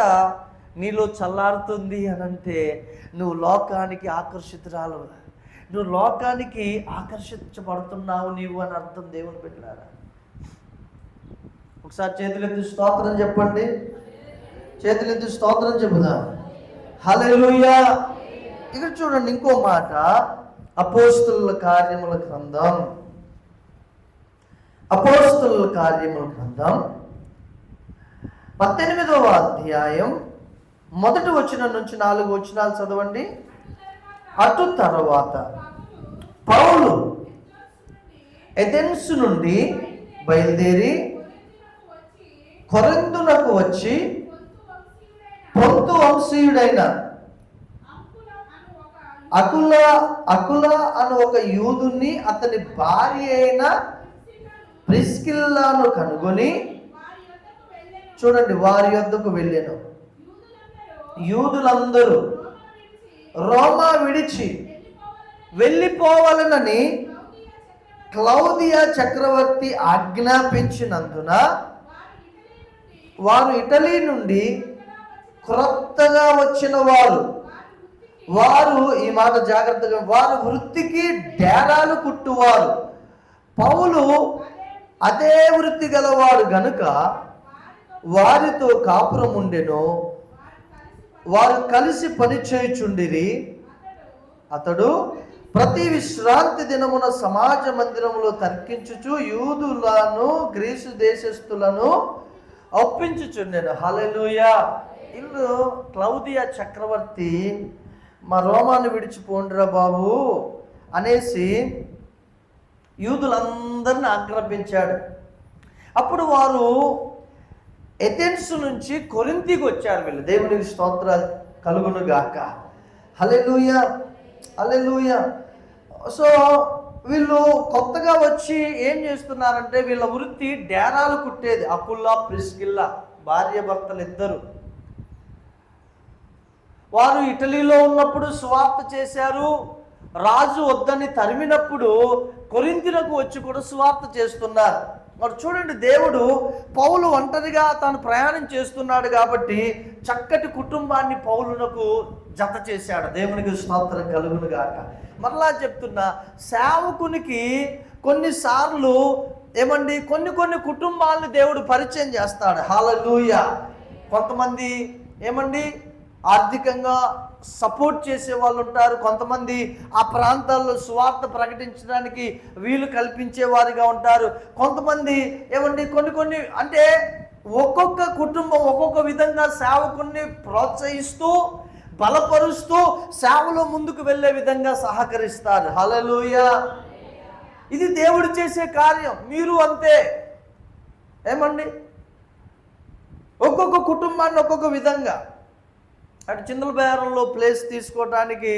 నీలో చల్లారుతుంది అనంటే నువ్వు లోకానికి ఆకర్షితురాలు, నువ్వు లోకానికి ఆకర్షించబడుతున్నావు నీవు అని అర్థం. దేవుని బిడ్డలారా, ఒకసారి చేతులెత్తి స్తోత్రం చెప్పండి. చేతులెత్తి స్తోత్రం చెబుదాం. హల్లెలూయా. ఇక్కడ చూడండి ఇంకో మాట, అపోస్తలుల కార్యముల గ్రంథం, అపోస్తలుల కార్యముల గ్రంథం 18వ అధ్యాయం 1వ వచనం నుంచి 4 వచనాలు చదవండి. అటు తర్వాత పౌలు ఎథెన్సు నుండి బయలుదేరి కొరింథునకు వచ్చి పొంతు వంశీయుడైన అకుల అను ఒక యూదుని అతని భార్య అయిన ప్రిస్కిల్లాను కనుగొని, చూడండి, వారి యొద్దకు వెళ్ళాను. యూదులందరూ రోమా విడిచి వెళ్ళిపోవాలనని క్లౌదియా చక్రవర్తి ఆజ్ఞాపించినందున వారు ఇటలీ నుండి క్రొత్తగా వచ్చిన వారు వారు, ఈ మాట జాగ్రత్తగా, వారు వృత్తికి డేరాలు కుట్టువారు. పౌలు అదే వృత్తి గలవాడు గనుక వారితో కాపురం ఉండెను. వారు కలిసి పని చేయుచుండిరి. అతడు ప్రతి విశ్రాంతి దినమున సమాజ మందిరములో తర్కించుచు యూదులను గ్రీసు దేశస్థులను ఒప్పించుచుండెను. హల్లెలూయా. ఇల్లు క్లౌదియా చక్రవర్తి మా రోమాను విడిచిపోండిరా బాబు అనేసి యూదులందరిని ఆజ్ఞాపించాడు. అప్పుడు వారు ఎథెన్స్ నుంచి కొరింథీకి వచ్చారు. వీళ్ళు, దేవునికి స్తోత్రాలు కలుగును గాక. హల్లెలూయా, హల్లెలూయా. సో వీళ్ళు కొత్తగా వచ్చి ఏం చేస్తున్నారంటే, వీళ్ళ వృత్తి డేరాలు కుట్టేది. అకుల్లా ప్రిస్కిల్లా భార్య భర్తలు ఇద్దరు. వారు ఇటలీలో ఉన్నప్పుడు సువార్త చేశారు. రాజు వద్దని తరిమినప్పుడు కొరింథీలకు వచ్చి కూడా సువార్త చేస్తున్నారు. మరి చూడండి, దేవుడు పౌలు ఒంటరిగా తాను ప్రయాణం చేస్తున్నాడు కాబట్టి చక్కటి కుటుంబాన్ని పౌలునకు జత చేశాడు. దేవునికి స్తోత్రం కలుగును గాక. మరలా చెప్తున్నా, సేవకునికి కొన్నిసార్లు కొన్ని కుటుంబాలను దేవుడు పరిచయం చేస్తాడు. హల్లెలూయా. కొంతమంది ఆర్థికంగా సపోర్ట్ చేసే వాళ్ళు ఉంటారు. కొంతమంది ఆ ప్రాంతాల్లో సువార్త ప్రకటించడానికి వీలు కల్పించేవారిగా ఉంటారు. కొంతమంది కొన్ని అంటే ఒక్కొక్క కుటుంబం ఒక్కొక్క విధంగా సేవకుని ప్రోత్సహిస్తూ బలపరుస్తూ సేవలో ముందుకు వెళ్ళే విధంగా సహకరిస్తారు. హల్లెలూయా. ఇది దేవుడు చేసే కార్యం. మీరు అంతే. ఒక్కొక్క కుటుంబాన్ని ఒక్కొక్క విధంగా, అటు చింతల బేరంలో ప్లేస్ తీసుకోవడానికి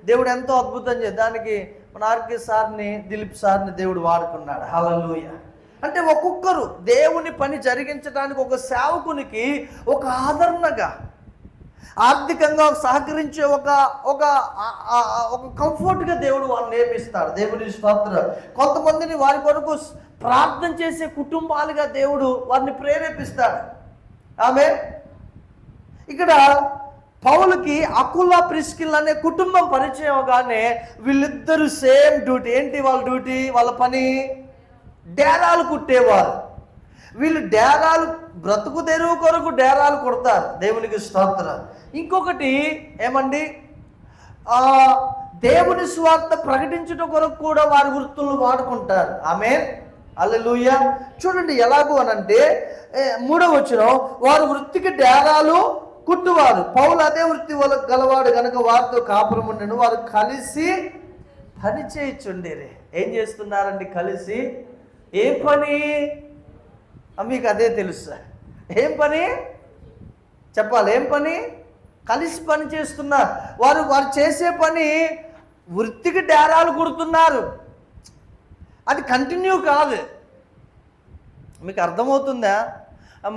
దేవుడు ఎంతో అద్భుతం దానికి మన ఆర్కే సార్ని, దిలీప్ సార్ని దేవుడు వాడుకున్నాడు. హల్లెలూయా. అంటే ఒక్కొక్కరు దేవుని పని జరిగించడానికి ఒక సేవకునికి ఒక ఆదరణగా, ఆర్థికంగా సహకరించే ఒక కంఫర్ట్గా దేవుడు వాళ్ళని నేర్పిస్తాడు. దేవుని స్తోత్రం. కొంతమందిని వారి కొరకు ప్రార్థన చేసే కుటుంబాలుగా దేవుడు వారిని ప్రేరేపిస్తాడు. ఆమె ఇక్కడ పౌలుకి అకుల్లా ప్రిస్కిల్ అనే కుటుంబం పరిచయం అవగానే వీళ్ళిద్దరూ సేమ్ డ్యూటీ. ఏంటి వాళ్ళ డ్యూటీ? వాళ్ళ పని డేరాలు కుట్టేవారు. వీళ్ళు డేరాలు, బ్రతుకు తెరువు కొరకు డేరాలు కుడతారు. దేవునికి స్తోత్రం. ఇంకొకటి దేవుని స్వార్థ ప్రకటించడం కొరకు కూడా వారి వృత్తులను వాడుకుంటారు. ఆమేన్, హల్లెలూయా. చూడండి ఎలాగూ అనంటే 3వ వచనం, వారు వృత్తికి డేరాలు కుట్టువారు. పౌలు అదే వృత్తి గలవాడు కనుక వారితో కాపురం ఉండెను. వారు కలిసి పని చేయుచుండేరే. ఏం చేస్తున్నారండి కలిసి? ఏ పని? మీకు అదే తెలుసా? ఏం పని చెప్పాలి? ఏం పని? కలిసి పని చేస్తున్నారు. వారు చేసే పని వృత్తికి డేరాలు కుడుతున్నారు. అది కంటిన్యూ కాదు. మీకు అర్థమవుతుందా?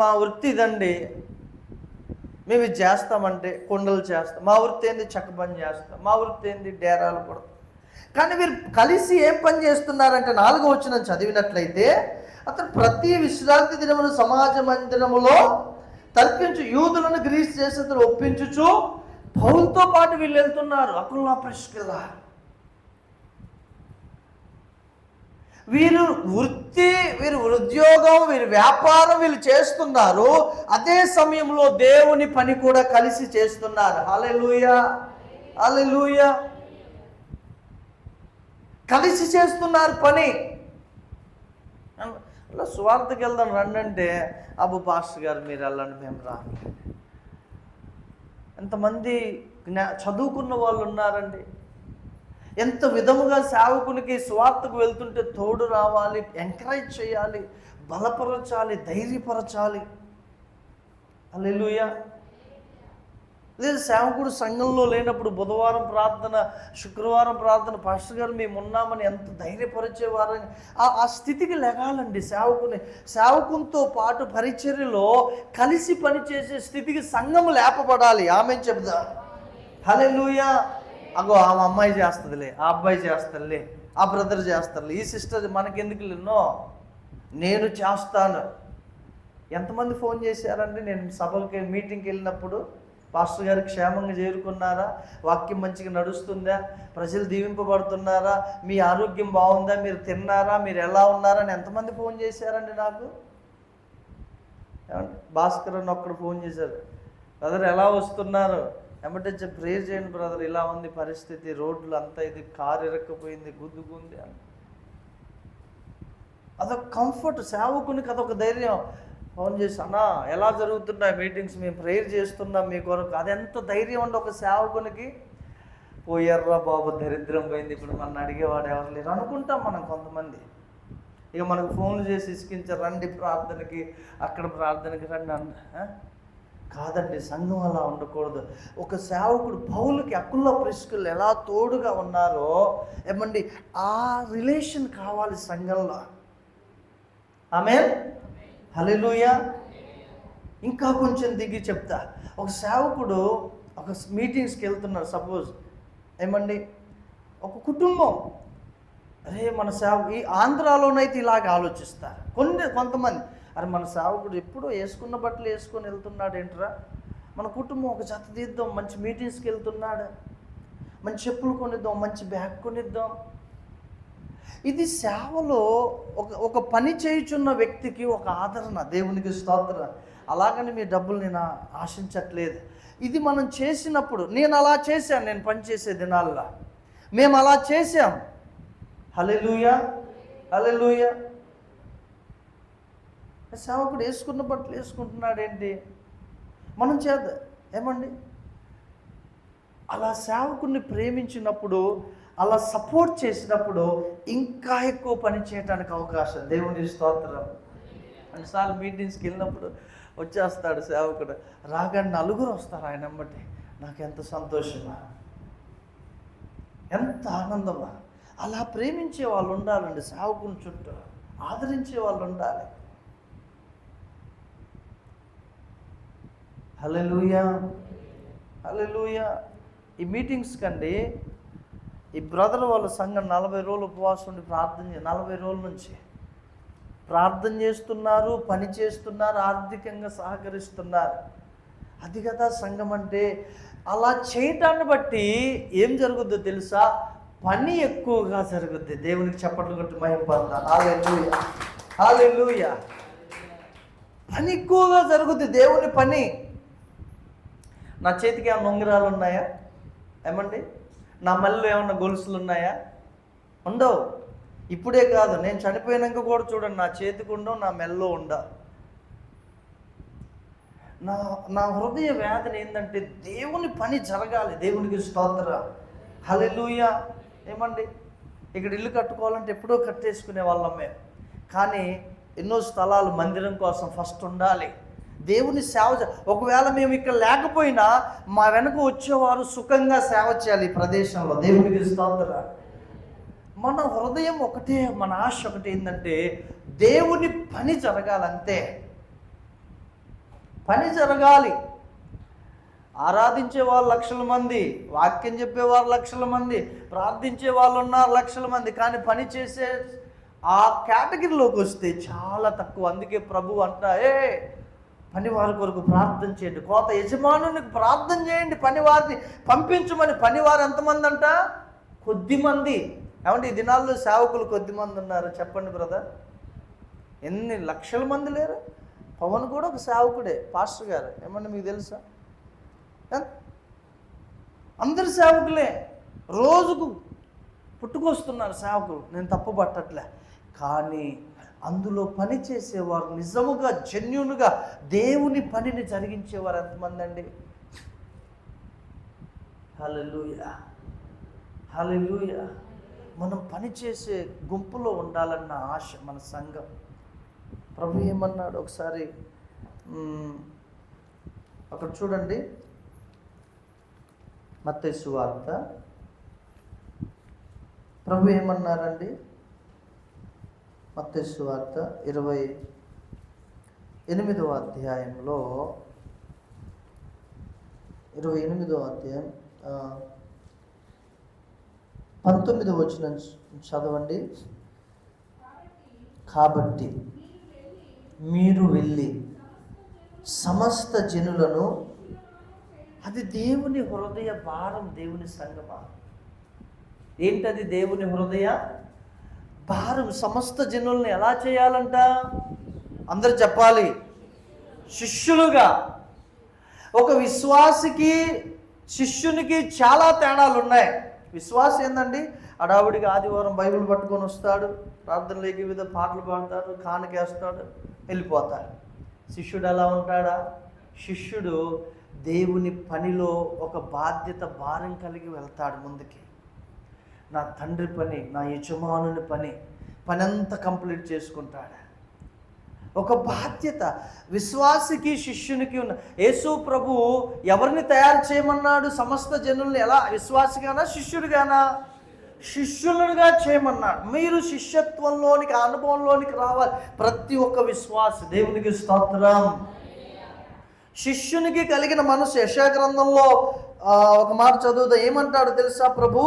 మా వృత్తి ఇదండి, మేము ఇది చేస్తామంటే కుండలు చేస్తాం. మా వృత్తి ఏంది? చెక్క పని చేస్తాం. మా వృత్తి ఏంది? డేరాలు కుడతాం. కానీ వీరు కలిసి ఏం పని చేస్తున్నారంటే 4వ వచనం చదివినట్లయితే, అతను ప్రతి విశ్రాంతి దినమున సమాజ మందిరములో తర్కించు యూదులను గ్రీసు దేశస్తులను ఒప్పించుచు పౌలుతో పాటు వీళ్ళు వెళ్తున్నారు. Aquila Priscilla. వీరు వృత్తి, వీరు ఉద్యోగం, వీరు వ్యాపారం వీళ్ళు చేస్తున్నారు. అదే సమయంలో దేవుని పని కూడా కలిసి చేస్తున్నారు. హల్లెలూయా, హల్లెలూయా. కలిసి చేస్తున్నారు పని. అలా సువార్తకి వెళ్దాం రండి అంటే, అబ్బు పాస్టర్ గారు మీరు వెళ్ళండి, మేము రాము. ఎంతమంది చదువుకున్న వాళ్ళు ఉన్నారండి. ఎంత విధముగా సేవకునికి సువార్తకు వెళ్తుంటే తోడు రావాలి, ఎంకరేజ్ చేయాలి, బలపరచాలి, ధైర్యపరచాలి. హల్లెలూయా. లేదు సేవకుడు సంఘంలో లేనప్పుడు బుధవారం ప్రార్థన, శుక్రవారం ప్రార్థన, పాస్టర్ గారు మేము ఉన్నామని ఎంత ధైర్యపరిచేవారని ఆ స్థితికి లెగాలండి. సేవకునితో పాటు పరిచర్యలో కలిసి పనిచేసే స్థితికి సంఘం లేపబడాలి. ఆమె చెప్దా. హల్లెలూయా. అగో ఆమె అమ్మాయి చేస్తుందిలే, ఆ అబ్బాయి చేస్తానులే, ఆ బ్రదర్ చేస్తానులే, ఈ సిస్టర్ మనకెందుకు లేనో నేను చేస్తాను. ఎంతమంది ఫోన్ చేశారండి? నేను సభలకి మీటింగ్కి వెళ్ళినప్పుడు పాస్టర్ గారు క్షేమంగా చేరుకున్నారా? వాక్యం మంచిగా నడుస్తుందా? ప్రజలు దీవింపబడుతున్నారా? మీ ఆరోగ్యం బాగుందా? మీరు తిన్నారా? మీరు ఎలా ఉన్నారా అని ఎంతమంది ఫోన్ చేశారండి నాకు? భాస్కర్ అని ఒక్కడు ఫోన్ చేశారు, బ్రదర్ ఎలా వస్తున్నారు? ఏమంటే ప్రేయర్ చేయండి బ్రదర్, ఇలా ఉంది పరిస్థితి, రోడ్లు అంతా ఇది, కారు ఇరక్కపోయింది, గుద్దుకుంది అని. అదొక కంఫర్ట్, సేవకునికి అదొక ధైర్యం. ఫోన్ చేసి, అన్నా ఎలా జరుగుతున్నాయి మీటింగ్స్, మేము ప్రేయర్ చేస్తున్నాం మీ కొరకు. అది ఎంత ధైర్యం అండి ఒక సేవకునికి. పోయార్రా బాబు, దరిద్రం పోయింది, ఇప్పుడు మన అడిగేవాడు ఎవరు లేరు అనుకుంటాం మనం కొంతమంది. ఇక మనకు ఫోన్లు చేసి ఇసుకించారు, రండి ప్రార్థనకి, అక్కడ ప్రార్థనకి రండి అన్న. కాదండి, సంఘం అలా ఉండకూడదు. ఒక సేవకుడు పౌలుకి అకుల్ల ప్రిస్కిల్ ఎలా తోడుగా ఉన్నారో ఏమండి, ఆ రిలేషన్ కావాలి సంఘంలో. ఆమేన్, హల్లెలూయా. ఇంకా కొంచెం దిగి చెప్తా. ఒక సేవకుడు ఒక మీటింగ్స్కి వెళ్తున్నారు, సపోజ్ ఏమండి, ఒక కుటుంబం, అరే మన ఈ ఆంధ్రాలోనైతే ఇలాగ ఆలోచిస్తారు కొంతమంది. అరే మన సేవకుడు ఎప్పుడూ వేసుకున్న బట్టలు వేసుకొని వెళ్తున్నాడు ఏంట్రా, మన కుటుంబం ఒక జత తీద్దాం, మంచి మీటింగ్స్కి వెళ్తున్నాడు, మంచి చెప్పులు కొనిద్దాం, మంచి బ్యాగ్ కొనిద్దాం. ఇది సేవలో ఒక పని చేయుచున్న వ్యక్తికి ఒక ఆదరణ. దేవునికి స్తోత్రం. అలాగని మీ డబ్బులు నేను ఆశించట్లేదు. ఇది మనం చేసినప్పుడు, నేను అలా చేశాను, నేను పనిచేసే దినాల్లో మేము అలా చేశాం. హల్లెలూయా, హల్లెలూయా. సేవకుడు వేసుకున్న బట్టలు వేసుకుంటున్నాడు ఏంటి, మనం చేద్దాం ఏమండి. అలా సేవకుడిని ప్రేమించినప్పుడు, అలా సపోర్ట్ చేసినప్పుడు ఇంకా ఎక్కువ పని చేయడానికి అవకాశం. దేవుని స్తోత్రం. అన్నిసార్లు మీటింగ్స్కి వెళ్ళినప్పుడు వచ్చేస్తాడు సేవకుడు, రాగానే నలుగురు వస్తారు ఆయన వెంబడి. నాకు ఎంత సంతోషమా, ఎంత ఆనందమా. అలా ప్రేమించే వాళ్ళు ఉండాలండి సేవకుని చుట్టూ, ఆదరించే వాళ్ళు ఉండాలి. హల్లెలూయా, హల్లెలూయా. ఈ మీటింగ్స్ కండి, ఈ బ్రదర్ వాళ్ళ సంఘం 40 రోజులు ఉపవాసం ఉండి ప్రార్థన 40 రోజుల నుంచి ప్రార్థన చేస్తున్నారు, పని చేస్తున్నారు, ఆర్థికంగా సహకరిస్తున్నారు. అది కదా సంఘం అంటే. అలా చేయటాన్ని బట్టి ఏం జరుగుద్దో తెలుసా, పని ఎక్కువగా జరుగుద్ది. దేవునికి చప్పట్లు కొట్టి మహిమ పొందాలి. హల్లెలూయా, హల్లెలూయా. పని ఎక్కువగా జరుగుద్ది, దేవుని పని. నా చేతికి ఏమైనా ఉంగరాలు ఉన్నాయా ఏమండి, నా మెల్లో ఏమన్నా గొలుసులు ఉన్నాయా? ఉండవు. ఇప్పుడే కాదు, నేను చనిపోయినాక కూడా చూడండి, నా చేతికి ఉండవు, నా మెల్లో ఉండవు. నా హృదయ వేదన ఏంటంటే దేవుని పని జరగాలి. దేవునికి స్తోత్రం. హల్లెలూయా. ఏమండి, ఇక్కడ ఇల్లు కట్టుకోవాలంటే ఎప్పుడో కట్టేసుకునే వాళ్ళం మేము. కానీ ఎన్నో స్థలాలు మందిరం కోసం ఫస్ట్ ఉండాలి. దేవుని సేవ, ఒకవేళ మేము ఇక్కడ లేకపోయినా మా వెనక వచ్చేవారు సుఖంగా సేవ చేయాలి ఈ ప్రదేశంలో. దేవునికి స్తోత్రం. మన హృదయం ఒకటే, మన ఆశ ఒకటి ఏంటంటే దేవుని పని జరగాలంతే. పని జరగాలి. ఆరాధించే వాళ్ళు లక్షల మంది, వాక్యం చెప్పేవారు లక్షల మంది, ప్రార్థించే వాళ్ళు ఉన్నారు లక్షల మంది, కానీ పని చేసే ఆ కేటగిరీలోకి వస్తే చాలా తక్కువ. అందుకే ప్రభు అంటా, పనివారి కొరకు ప్రార్థన చేయండి, కోత యజమానునికి ప్రార్థన చేయండి, పనివారిని పంపించమని. పనివారు ఎంతమంది అంట? కొద్దిమంది. ఏమంటే ఈ దినాల్లో సేవకులు కొద్దిమంది ఉన్నారు చెప్పండి బ్రదర్. ఎన్ని లక్షల మంది లేరు. పవన్ కూడా ఒక సేవకుడే, పాస్టర్ గారు. ఏమన్నా మీకు తెలుసా? అందరు సేవకులే, రోజుకు పుట్టుకొస్తున్నారు సేవకులు, నేను తప్పు పట్టట్లే. కానీ అందులో పని చేసేవారు, నిజముగా జెన్యూన్గా దేవుని పనిని జరిగించేవారు ఎంతమంది అండి? హల్లెలూయా, హల్లెలూయా. మనం పనిచేసే గుంపులో ఉండాలన్న ఆశ మన సంఘం. ప్రభు ఏమన్నాడు ఒకసారి అక్కడ చూడండి, మత్తయి సువార్త. ప్రభు ఏమన్నారండి? మత్తయి సువార్త 28వ అధ్యాయంలో 28వ అధ్యాయం 19వ వచనం చదవండి. కాబట్టి మీరు వెళ్ళి సమస్త జనులను అది దేవుని హృదయ భారం. దేవుని సంగమా, ఏంటది దేవుని హృదయ భారం? సమస్త జనుల్ని ఎలా చేయాలంట? అందరు చెప్పాలి, శిష్యులుగా. ఒక విశ్వాసికి శిష్యునికి చాలా తేడాలు ఉన్నాయి. విశ్వాసం ఏందండి, అడావుడికి ఆదివారం బైబిల్ పట్టుకొని వస్తాడు, ప్రార్థనలోకి వివిధ పాటలు పాడతాడు, కానుకేస్తాడు, వెళ్ళిపోతాడు. శిష్యుడు ఎలా ఉంటాడా? శిష్యుడు దేవుని పనిలో ఒక బాధ్యత భారం కలిగి వెళ్తాడు ముందుకి. నా తండ్రి పని, నా యజమానుని పని అంతా కంప్లీట్ చేసుకుంటాడు. ఒక బాధ్యత విశ్వాసికి శిష్యునికి ఉన్న. యేసు ప్రభు ఎవరిని తయారు చేయమన్నాడు? సమస్త జనుల్ని. ఎలా? విశ్వాసిగానా శిష్యుడిగానా? శిష్యులుగా చేయమన్నాడు. మీరు శిష్యత్వంలోనికి, అనుభవంలోనికి రావాలి ప్రతి ఒక్క విశ్వాసి. దేవునికి స్తోత్రం. శిష్యునికి కలిగిన మనసు యెషయా గ్రంథంలో ఒక మాట చదువుదా, ఏమంటాడు తెలుసా ప్రభు?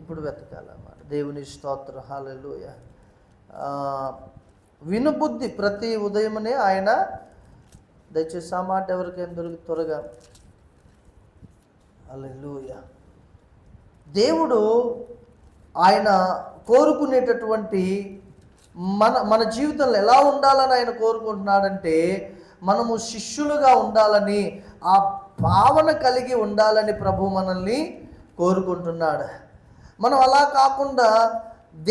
ఇప్పుడు వెతకాలన్నమాట. దేవుని స్తోత్రం, హల్లెలూయా. వినుబుద్ధి ప్రతి ఉదయమునే ఆయన, దయచేసి ఆ మాట ఎవరికైనా దొరికి త్వరగా. హల్లెలూయా. దేవుడు ఆయన కోరుకునేటటువంటి మన జీవితంలో ఎలా ఉండాలని ఆయన కోరుకుంటున్నాడంటే, మనము శిష్యులుగా ఉండాలని, ఆ భావన కలిగి ఉండాలని ప్రభు మనల్ని కోరుకుంటున్నాడు. మనం అలా కాకుండా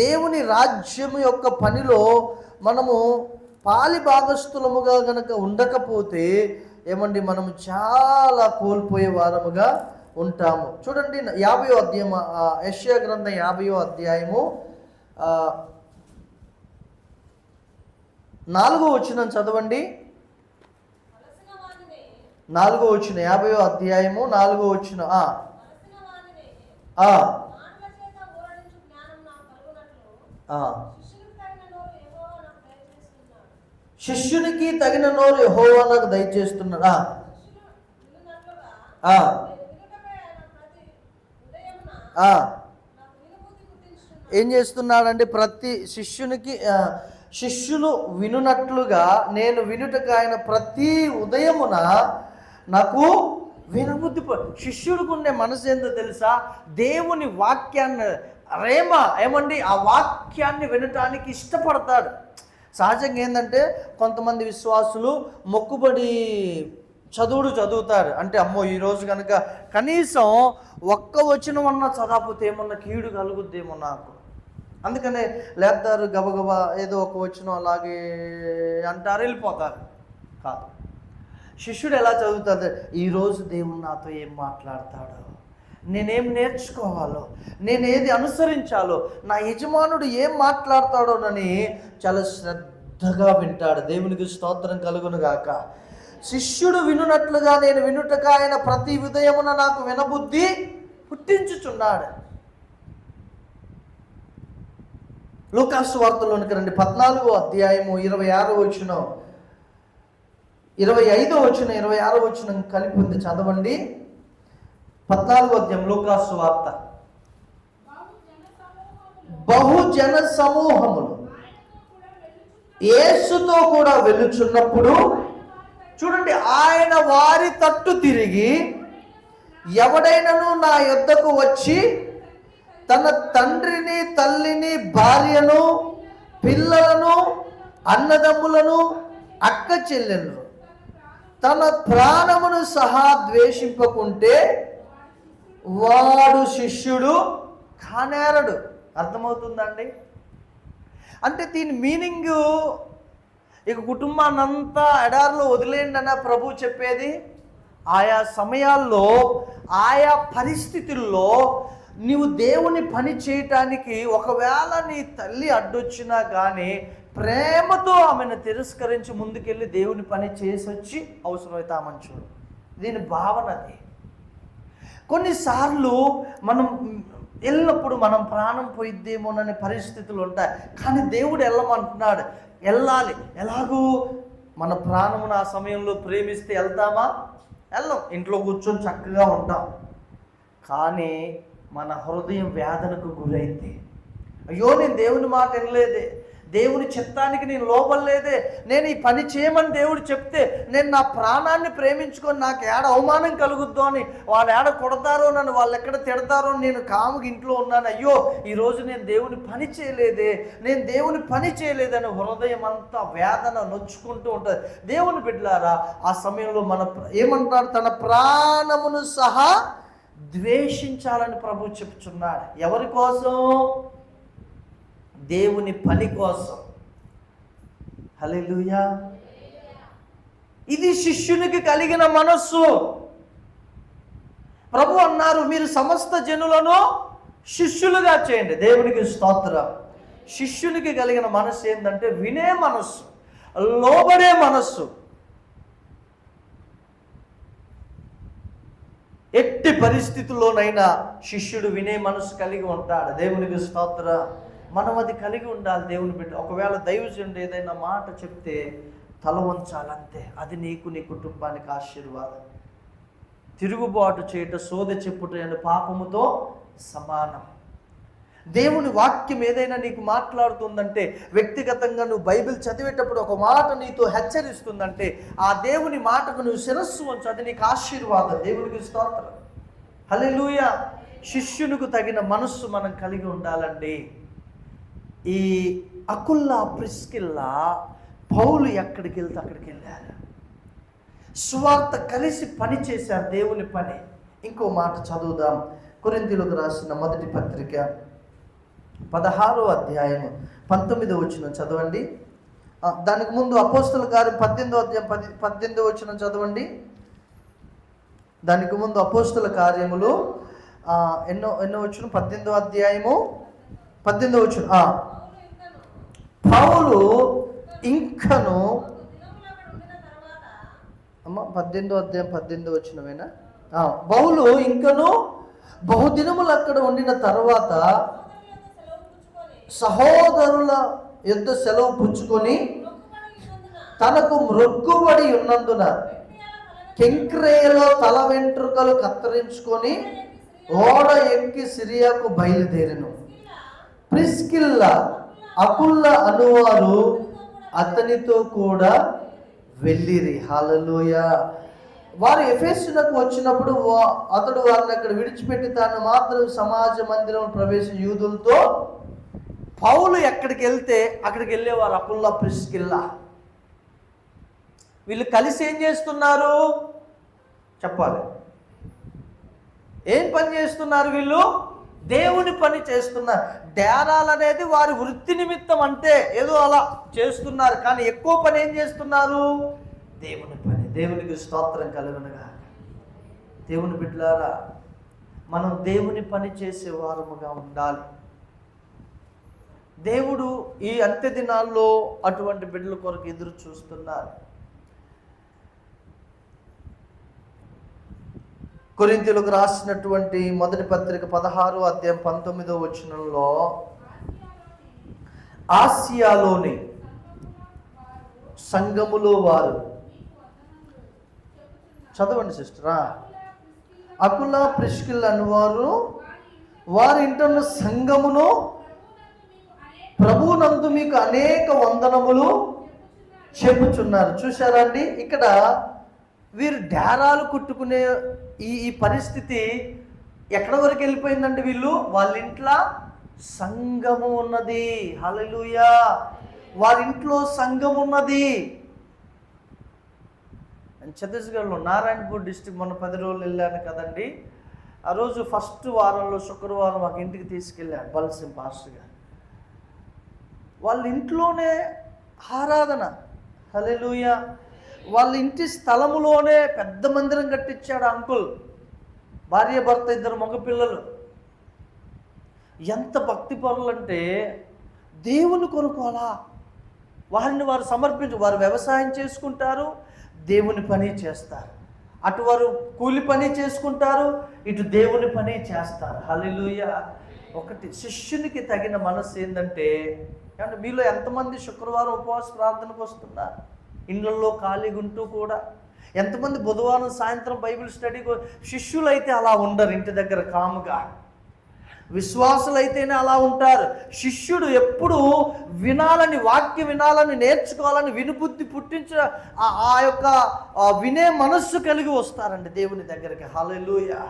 దేవుని రాజ్యం యొక్క పనిలో మనము పాలి భాగస్థులముగా గనక ఉండకపోతే ఏమండి, మనము చాలా కోల్పోయే వారముగా ఉంటాము. చూడండి 50వ అధ్యాయం, యెషయా గ్రంథం 50వ అధ్యాయము 4వ వచనం చదవండి. 4వ వచనం, 50వ అధ్యాయము 4వ వచనం. శిష్యునికి తగిన నోరు యెహోవా నాకు దయచేస్తున్నాడా? ఏం చేస్తున్నాడంటే, ప్రతి శిష్యునికి, శిష్యులు వినున్నట్లుగా నేను వినుటకు ఆయన ప్రతి ఉదయమున నాకు వినబుద్ధి. శిష్యుడికి ఉండే మనసు ఏందో తెలుసా? దేవుని వాక్యాన్ని ఏమండి, ఆ వాక్యాన్ని వినటానికి ఇష్టపడతాడు. సహజంగా ఏంటంటే, కొంతమంది విశ్వాసులు మొక్కుబడి చదువుతారు. అంటే అమ్మో ఈరోజు కనుక కనీసం ఒక్క వచనం అన్నా చదవకపోతే ఏమన్నా కీడు కలుగుద్దేమో నాకు, అందుకనే లేస్తారు గబగబా ఏదో ఒక వచనం అలాగే అంటారు, వెళ్ళిపోతారు. కాదు, శిష్యుడు ఎలా చదువుతాడు? ఈరోజు దేవుడు నాతో ఏం మాట్లాడతాడో, నేనేం నేర్చుకోవాలో, నేను ఏది అనుసరించాలో, నా యజమానుడు ఏం మాట్లాడతాడోనని చాలా శ్రద్ధగా వింటాడు. దేవునికి స్తోత్రం కలుగును గాక. శిష్యుడు వినున్నట్లుగా నేను వినుటక ఆయన ప్రతి ఉదయమున నాకు వినబుద్ధి పుట్టించుచున్నాడు. లూకాసు వార్తలోనికి రండి, 14వ అధ్యాయము 26వ వచనం, 25వ వచనం, 26వ వచనం కలిపి ఉంది, చదవండి. 14వ అధ్యాయం లూకాసు వార్త. బహుజన సమూహములు యేసుతో కూడా వెళ్ళుచున్నప్పుడు, చూడండి, ఆయన వారి తట్టు తిరిగి, ఎవడైనను నా యొద్దకు వచ్చి తన తండ్రిని, తల్లిని, భార్యను, పిల్లలను, అన్నదమ్ములను, అక్క చెల్లెలను, తన ప్రాణమును సహా ద్వేషింపకుంటే వాడు శిష్యుడు కానేరడు. అర్థమవుతుందండి? అంటే దీని మీనింగ్, ఇక కుటుంబాన్నంతా ఎడారిలో వదిలేయండి అన్న ప్రభు చెప్పేది. ఆయా సమయాల్లో, ఆయా పరిస్థితుల్లో నీవు దేవుని పని చేయటానికి, ఒకవేళ నీ తల్లి అడ్డొచ్చినా కానీ ప్రేమతో ఆమెను తిరస్కరించి ముందుకెళ్ళి దేవుని పని చేసి వచ్చి అవసరమైతే ఆమెను చూడు. దీని భావన అది. కొన్నిసార్లు మనం వెళ్ళినప్పుడు మనం ప్రాణం పోయిద్దేమోననే పరిస్థితులు ఉంటాయి, కానీ దేవుడు వెళ్ళమంటున్నాడు, వెళ్ళాలి. ఎలాగూ మన ప్రాణమును ఆ సమయంలో ప్రేమిస్తే వెళ్తామా? వెళ్ళాం, ఇంట్లో కూర్చొని చక్కగా ఉంటాం. కానీ మన హృదయం వేదనకు గురైంది. అయ్యో నేను దేవుని మాట వినలేదే, దేవుని చిత్తానికి నేను లోబడలేదే, నేను ఈ పని చేయమని దేవుడు చెప్తే నేను నా ప్రాణాన్ని ప్రేమించుకొని నాకు ఏడ అవమానం కలుగుద్దో అని, వాళ్ళు ఏడ కొడతారో, నన్ను వాళ్ళు ఎక్కడ తిడతారో, నేను కాముగా ఇంట్లో ఉన్నాను, అయ్యో ఈరోజు నేను దేవుని పని చేయలేదే, నేను దేవుని పని చేయలేదని హృదయం అంతా వేదన నొచ్చుకుంటూ ఉంటుంది. దేవుని బిడ్డలారా, ఆ సమయంలో ఏమంటారు, తన ప్రాణమును సహా ద్వేషించాలని ప్రభు చెప్తున్నాడు. ఎవరి కోసం? దేవుని పని కోసం. హల్లెలూయా. ఇది శిష్యునికి కలిగిన మనస్సు. ప్రభు అన్నారు, మీరు సమస్త జనులను శిష్యులుగా చేయండి. దేవునికి స్తోత్రం. శిష్యునికి కలిగిన మనస్సు ఏంటంటే వినే మనస్సు, లోబడే మనస్సు. ఎట్టి పరిస్థితుల్లోనైనా శిష్యుడు వినే మనసు కలిగి ఉంటాడు. దేవునికి స్తోత్రం. మనం అది కలిగి ఉండాలి. దేవుని బిడ్డ, ఒకవేళ దైవజనుడు ఏదైనా మాట చెప్తే తల వంచాలంతే. అది నీకు, నీ కుటుంబానికి ఆశీర్వాదం. తిరుగుబాటు చేయట, సోదె చెప్పుట అనే పాపముతో సమానం. దేవుని వాక్యం ఏదైనా నీకు మాట్లాడుతుందంటే, వ్యక్తిగతంగా నువ్వు బైబిల్ చదివేటప్పుడు ఒక మాట నీతో హెచ్చరిస్తుందంటే, ఆ దేవుని మాటకు నువ్వు శిరస్సు వంచు, అది నీకు ఆశీర్వాదం. దేవునికి స్తోత్రం. హల్లెలూయా. శిష్యునికి తగిన మనస్సు మనం కలిగి ఉండాలండి. ఈ అకుల్లా, ప్రిస్కిల్లా, పౌలు ఎక్కడికి వెళ్తే అక్కడికి వెళ్ళారు. సువార్త కలిసి పని చేశారు, దేవుని పని. ఇంకో మాట చదువుదాం. కొరింథీయులకు రాసిన మొదటి పత్రిక 16వ అధ్యాయము 19వ వచనం చదవండి. దానికి ముందు అపోస్తల కార్యం 18వ అధ్యాయం 18వ వచనం చదవండి. దానికి ముందు అపోస్తల కార్యములు ఎన్నో వచనం? 18వ అధ్యాయము 18వ వచనం. పౌలు ఇంకను 18వ అధ్యాయం 18వ వచనమేనా? పౌలు ఇంకను బహుదినములు అక్కడ ఉండిన తర్వాత సహోదరుల యొద్ద సెలవు పుచ్చుకొని తనకు మ్రొక్కుబడి ఉన్నందున కెంక్రేయలో తల వెంట్రుకలు కత్తిరించుకొని ఓడ ఎక్కి సిరియాకు బయలుదేరెను. ప్రిస్కిల్లా, అకుల్లా అనువారు అతనితో కూడా వెళ్ళిరి. హల్లెలూయా. వారు ఎఫెసునకు వచ్చినప్పుడు అతడు వారిని అక్కడ విడిచిపెట్టి తాను మాత్రం సమాజ మందిరం ప్రవేశ యూదులతో, పౌలు ఎక్కడికి వెళ్తే అక్కడికి వెళ్ళేవారు. అకుల్లా, ప్రిస్కిల్లా వీళ్ళు కలిసి ఏం చేస్తున్నారు చెప్పాలి? ఏం పని చేస్తున్నారు వీళ్ళు? దేవుని పని చేస్తున్నారు. డేరాలు అనేది వారి వృత్తి నిమిత్తం, అంటే ఏదో అలా చేస్తున్నారు, కానీ ఎక్కువ పని ఏం చేస్తున్నారు? దేవుని పని. దేవునికి స్తోత్రం కలుగునుగా. దేవుని బిడ్డలారా, మనం దేవుని పని చేసే వారముగా ఉండాలి. దేవుడు ఈ అంత్య దినాల్లో అటువంటి బిడ్డల కొరకు ఎదురు చూస్తున్నారు. కొరింథీయులకు రాసినటువంటి మొదటి పత్రిక 16వ అధ్యాయం 19వ వచనంలో, ఆసియాలోని సంఘములో వారు, చదవండి సిస్టరా, అకులా, ప్రిస్కిల్లా అనువారు వారి ఇంటున్న సంఘమును ప్రభువునందు మీకు అనేక వందనములు చెప్పుచున్నారు. చూశారా అండి? ఇక్కడ వీరు డేరాలు కుట్టుకునే ఈ పరిస్థితి ఎక్కడ వరకు వెళ్ళిపోయిందండి? వీళ్ళు వాళ్ళ ఇంట్లో సంఘము ఉన్నది. హల్లెలూయా. వారి ఇంట్లో సంఘం ఉన్నది. ఛత్తీస్గఢ్లో నారాయణపూర్ డిస్ట్రిక్ట్ మొన్న 10 రోజులు వెళ్ళాను కదండి. ఆ రోజు ఫస్ట్ వారంలో శుక్రవారం మాకు ఇంటికి తీసుకెళ్ళాను బల్సిం పాస్టర్గా. వాళ్ళ ఇంట్లోనే ఆరాధన. హల్లెలూయా. వాళ్ళ ఇంటి స్థలములోనే పెద్ద మందిరం కట్టించాడు అంకుల్. భార్య భర్త, 2 మగపిల్లలు. ఎంత భక్తి పరులంటే దేవుని కొరకు అలా వారిని వారు వారు వ్యవసాయం చేసుకుంటారు, దేవుని పని చేస్తారు. అటు వారు కూలి పని చేసుకుంటారు, ఇటు దేవుని పని చేస్తారు. హల్లెలూయా. ఒకటి శిష్యునికి తగిన మనసు ఏంటంటే, అంటే మీలో ఎంతమంది శుక్రవారం ఉపవాస ప్రార్థనకు వస్తున్నారు? ఇళ్ళల్లో ఖాళీగా ఉంటూ కూడా ఎంతమంది బుధవారం సాయంత్రం బైబిల్ స్టడీకి? శిష్యులు అయితే అలా ఉండరు, ఇంటి దగ్గర కాముగా. విశ్వాసులైతేనే అలా ఉంటారు. శిష్యుడు ఎప్పుడు వాక్యం వినాలని, నేర్చుకోవాలని, వినుబుద్ధి పుట్టించ ఆ యొక్క వినే మనస్సు కలిగి వస్తారండి దేవుని దగ్గరికి. హల్లెలూయా.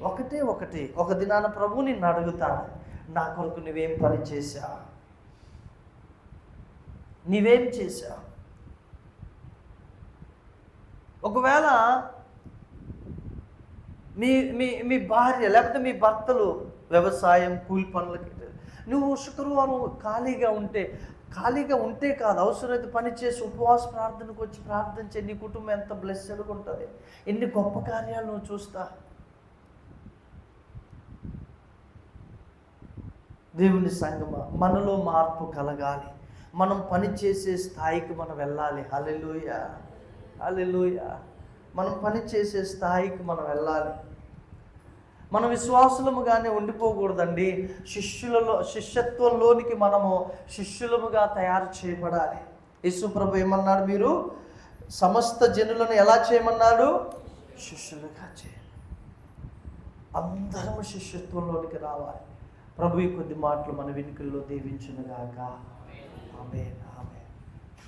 ఒకటి ఒక దినాన ప్రభువు నిన్ను అడుగుతాడు, నా కొరకు నువ్వేం పని చేశావు, నీవేం చేశావు. ఒకవేళ మీ భార్య లేకపోతే మీ భర్తలు వ్యవసాయం, కూలి పనులకి, నువ్వు శుక్రవారం ఖాళీగా ఉంటే కాదు, అవసరమైతే పని చేసి ఉపవాస ప్రార్థనకు వచ్చి ప్రార్థన చేయి. నీ కుటుంబం ఎంత బ్లెస్సెడ్గా ఉంటుంది. ఎన్ని గొప్ప కార్యాలు నువ్వు చూస్తా. దేవుని సంగమా, మనలో మార్పు కలగాలి. మనం పని చేసే స్థాయికి మనం వెళ్ళాలి. హల్లెలూయా, హల్లెలూయా. మనం పని చేసే స్థాయికి మనం వెళ్ళాలి. మన విశ్వాసులముగానే ఉండిపోకూడదండి. శిష్యత్వంలోనికి మనము శిష్యులముగా తయారు చేయబడాలి. యేసు ప్రభు ఏమన్నాడు? మీరు సమస్త జనులను ఎలా చేయమన్నాడు? శిష్యులుగా చేయాలి. అందరము శిష్యత్వంలోనికి రావాలి. ప్రభు ఈ కొద్ది మాటలు మన వెనుకల్లో దీవించునుగాక. ఆమేన్.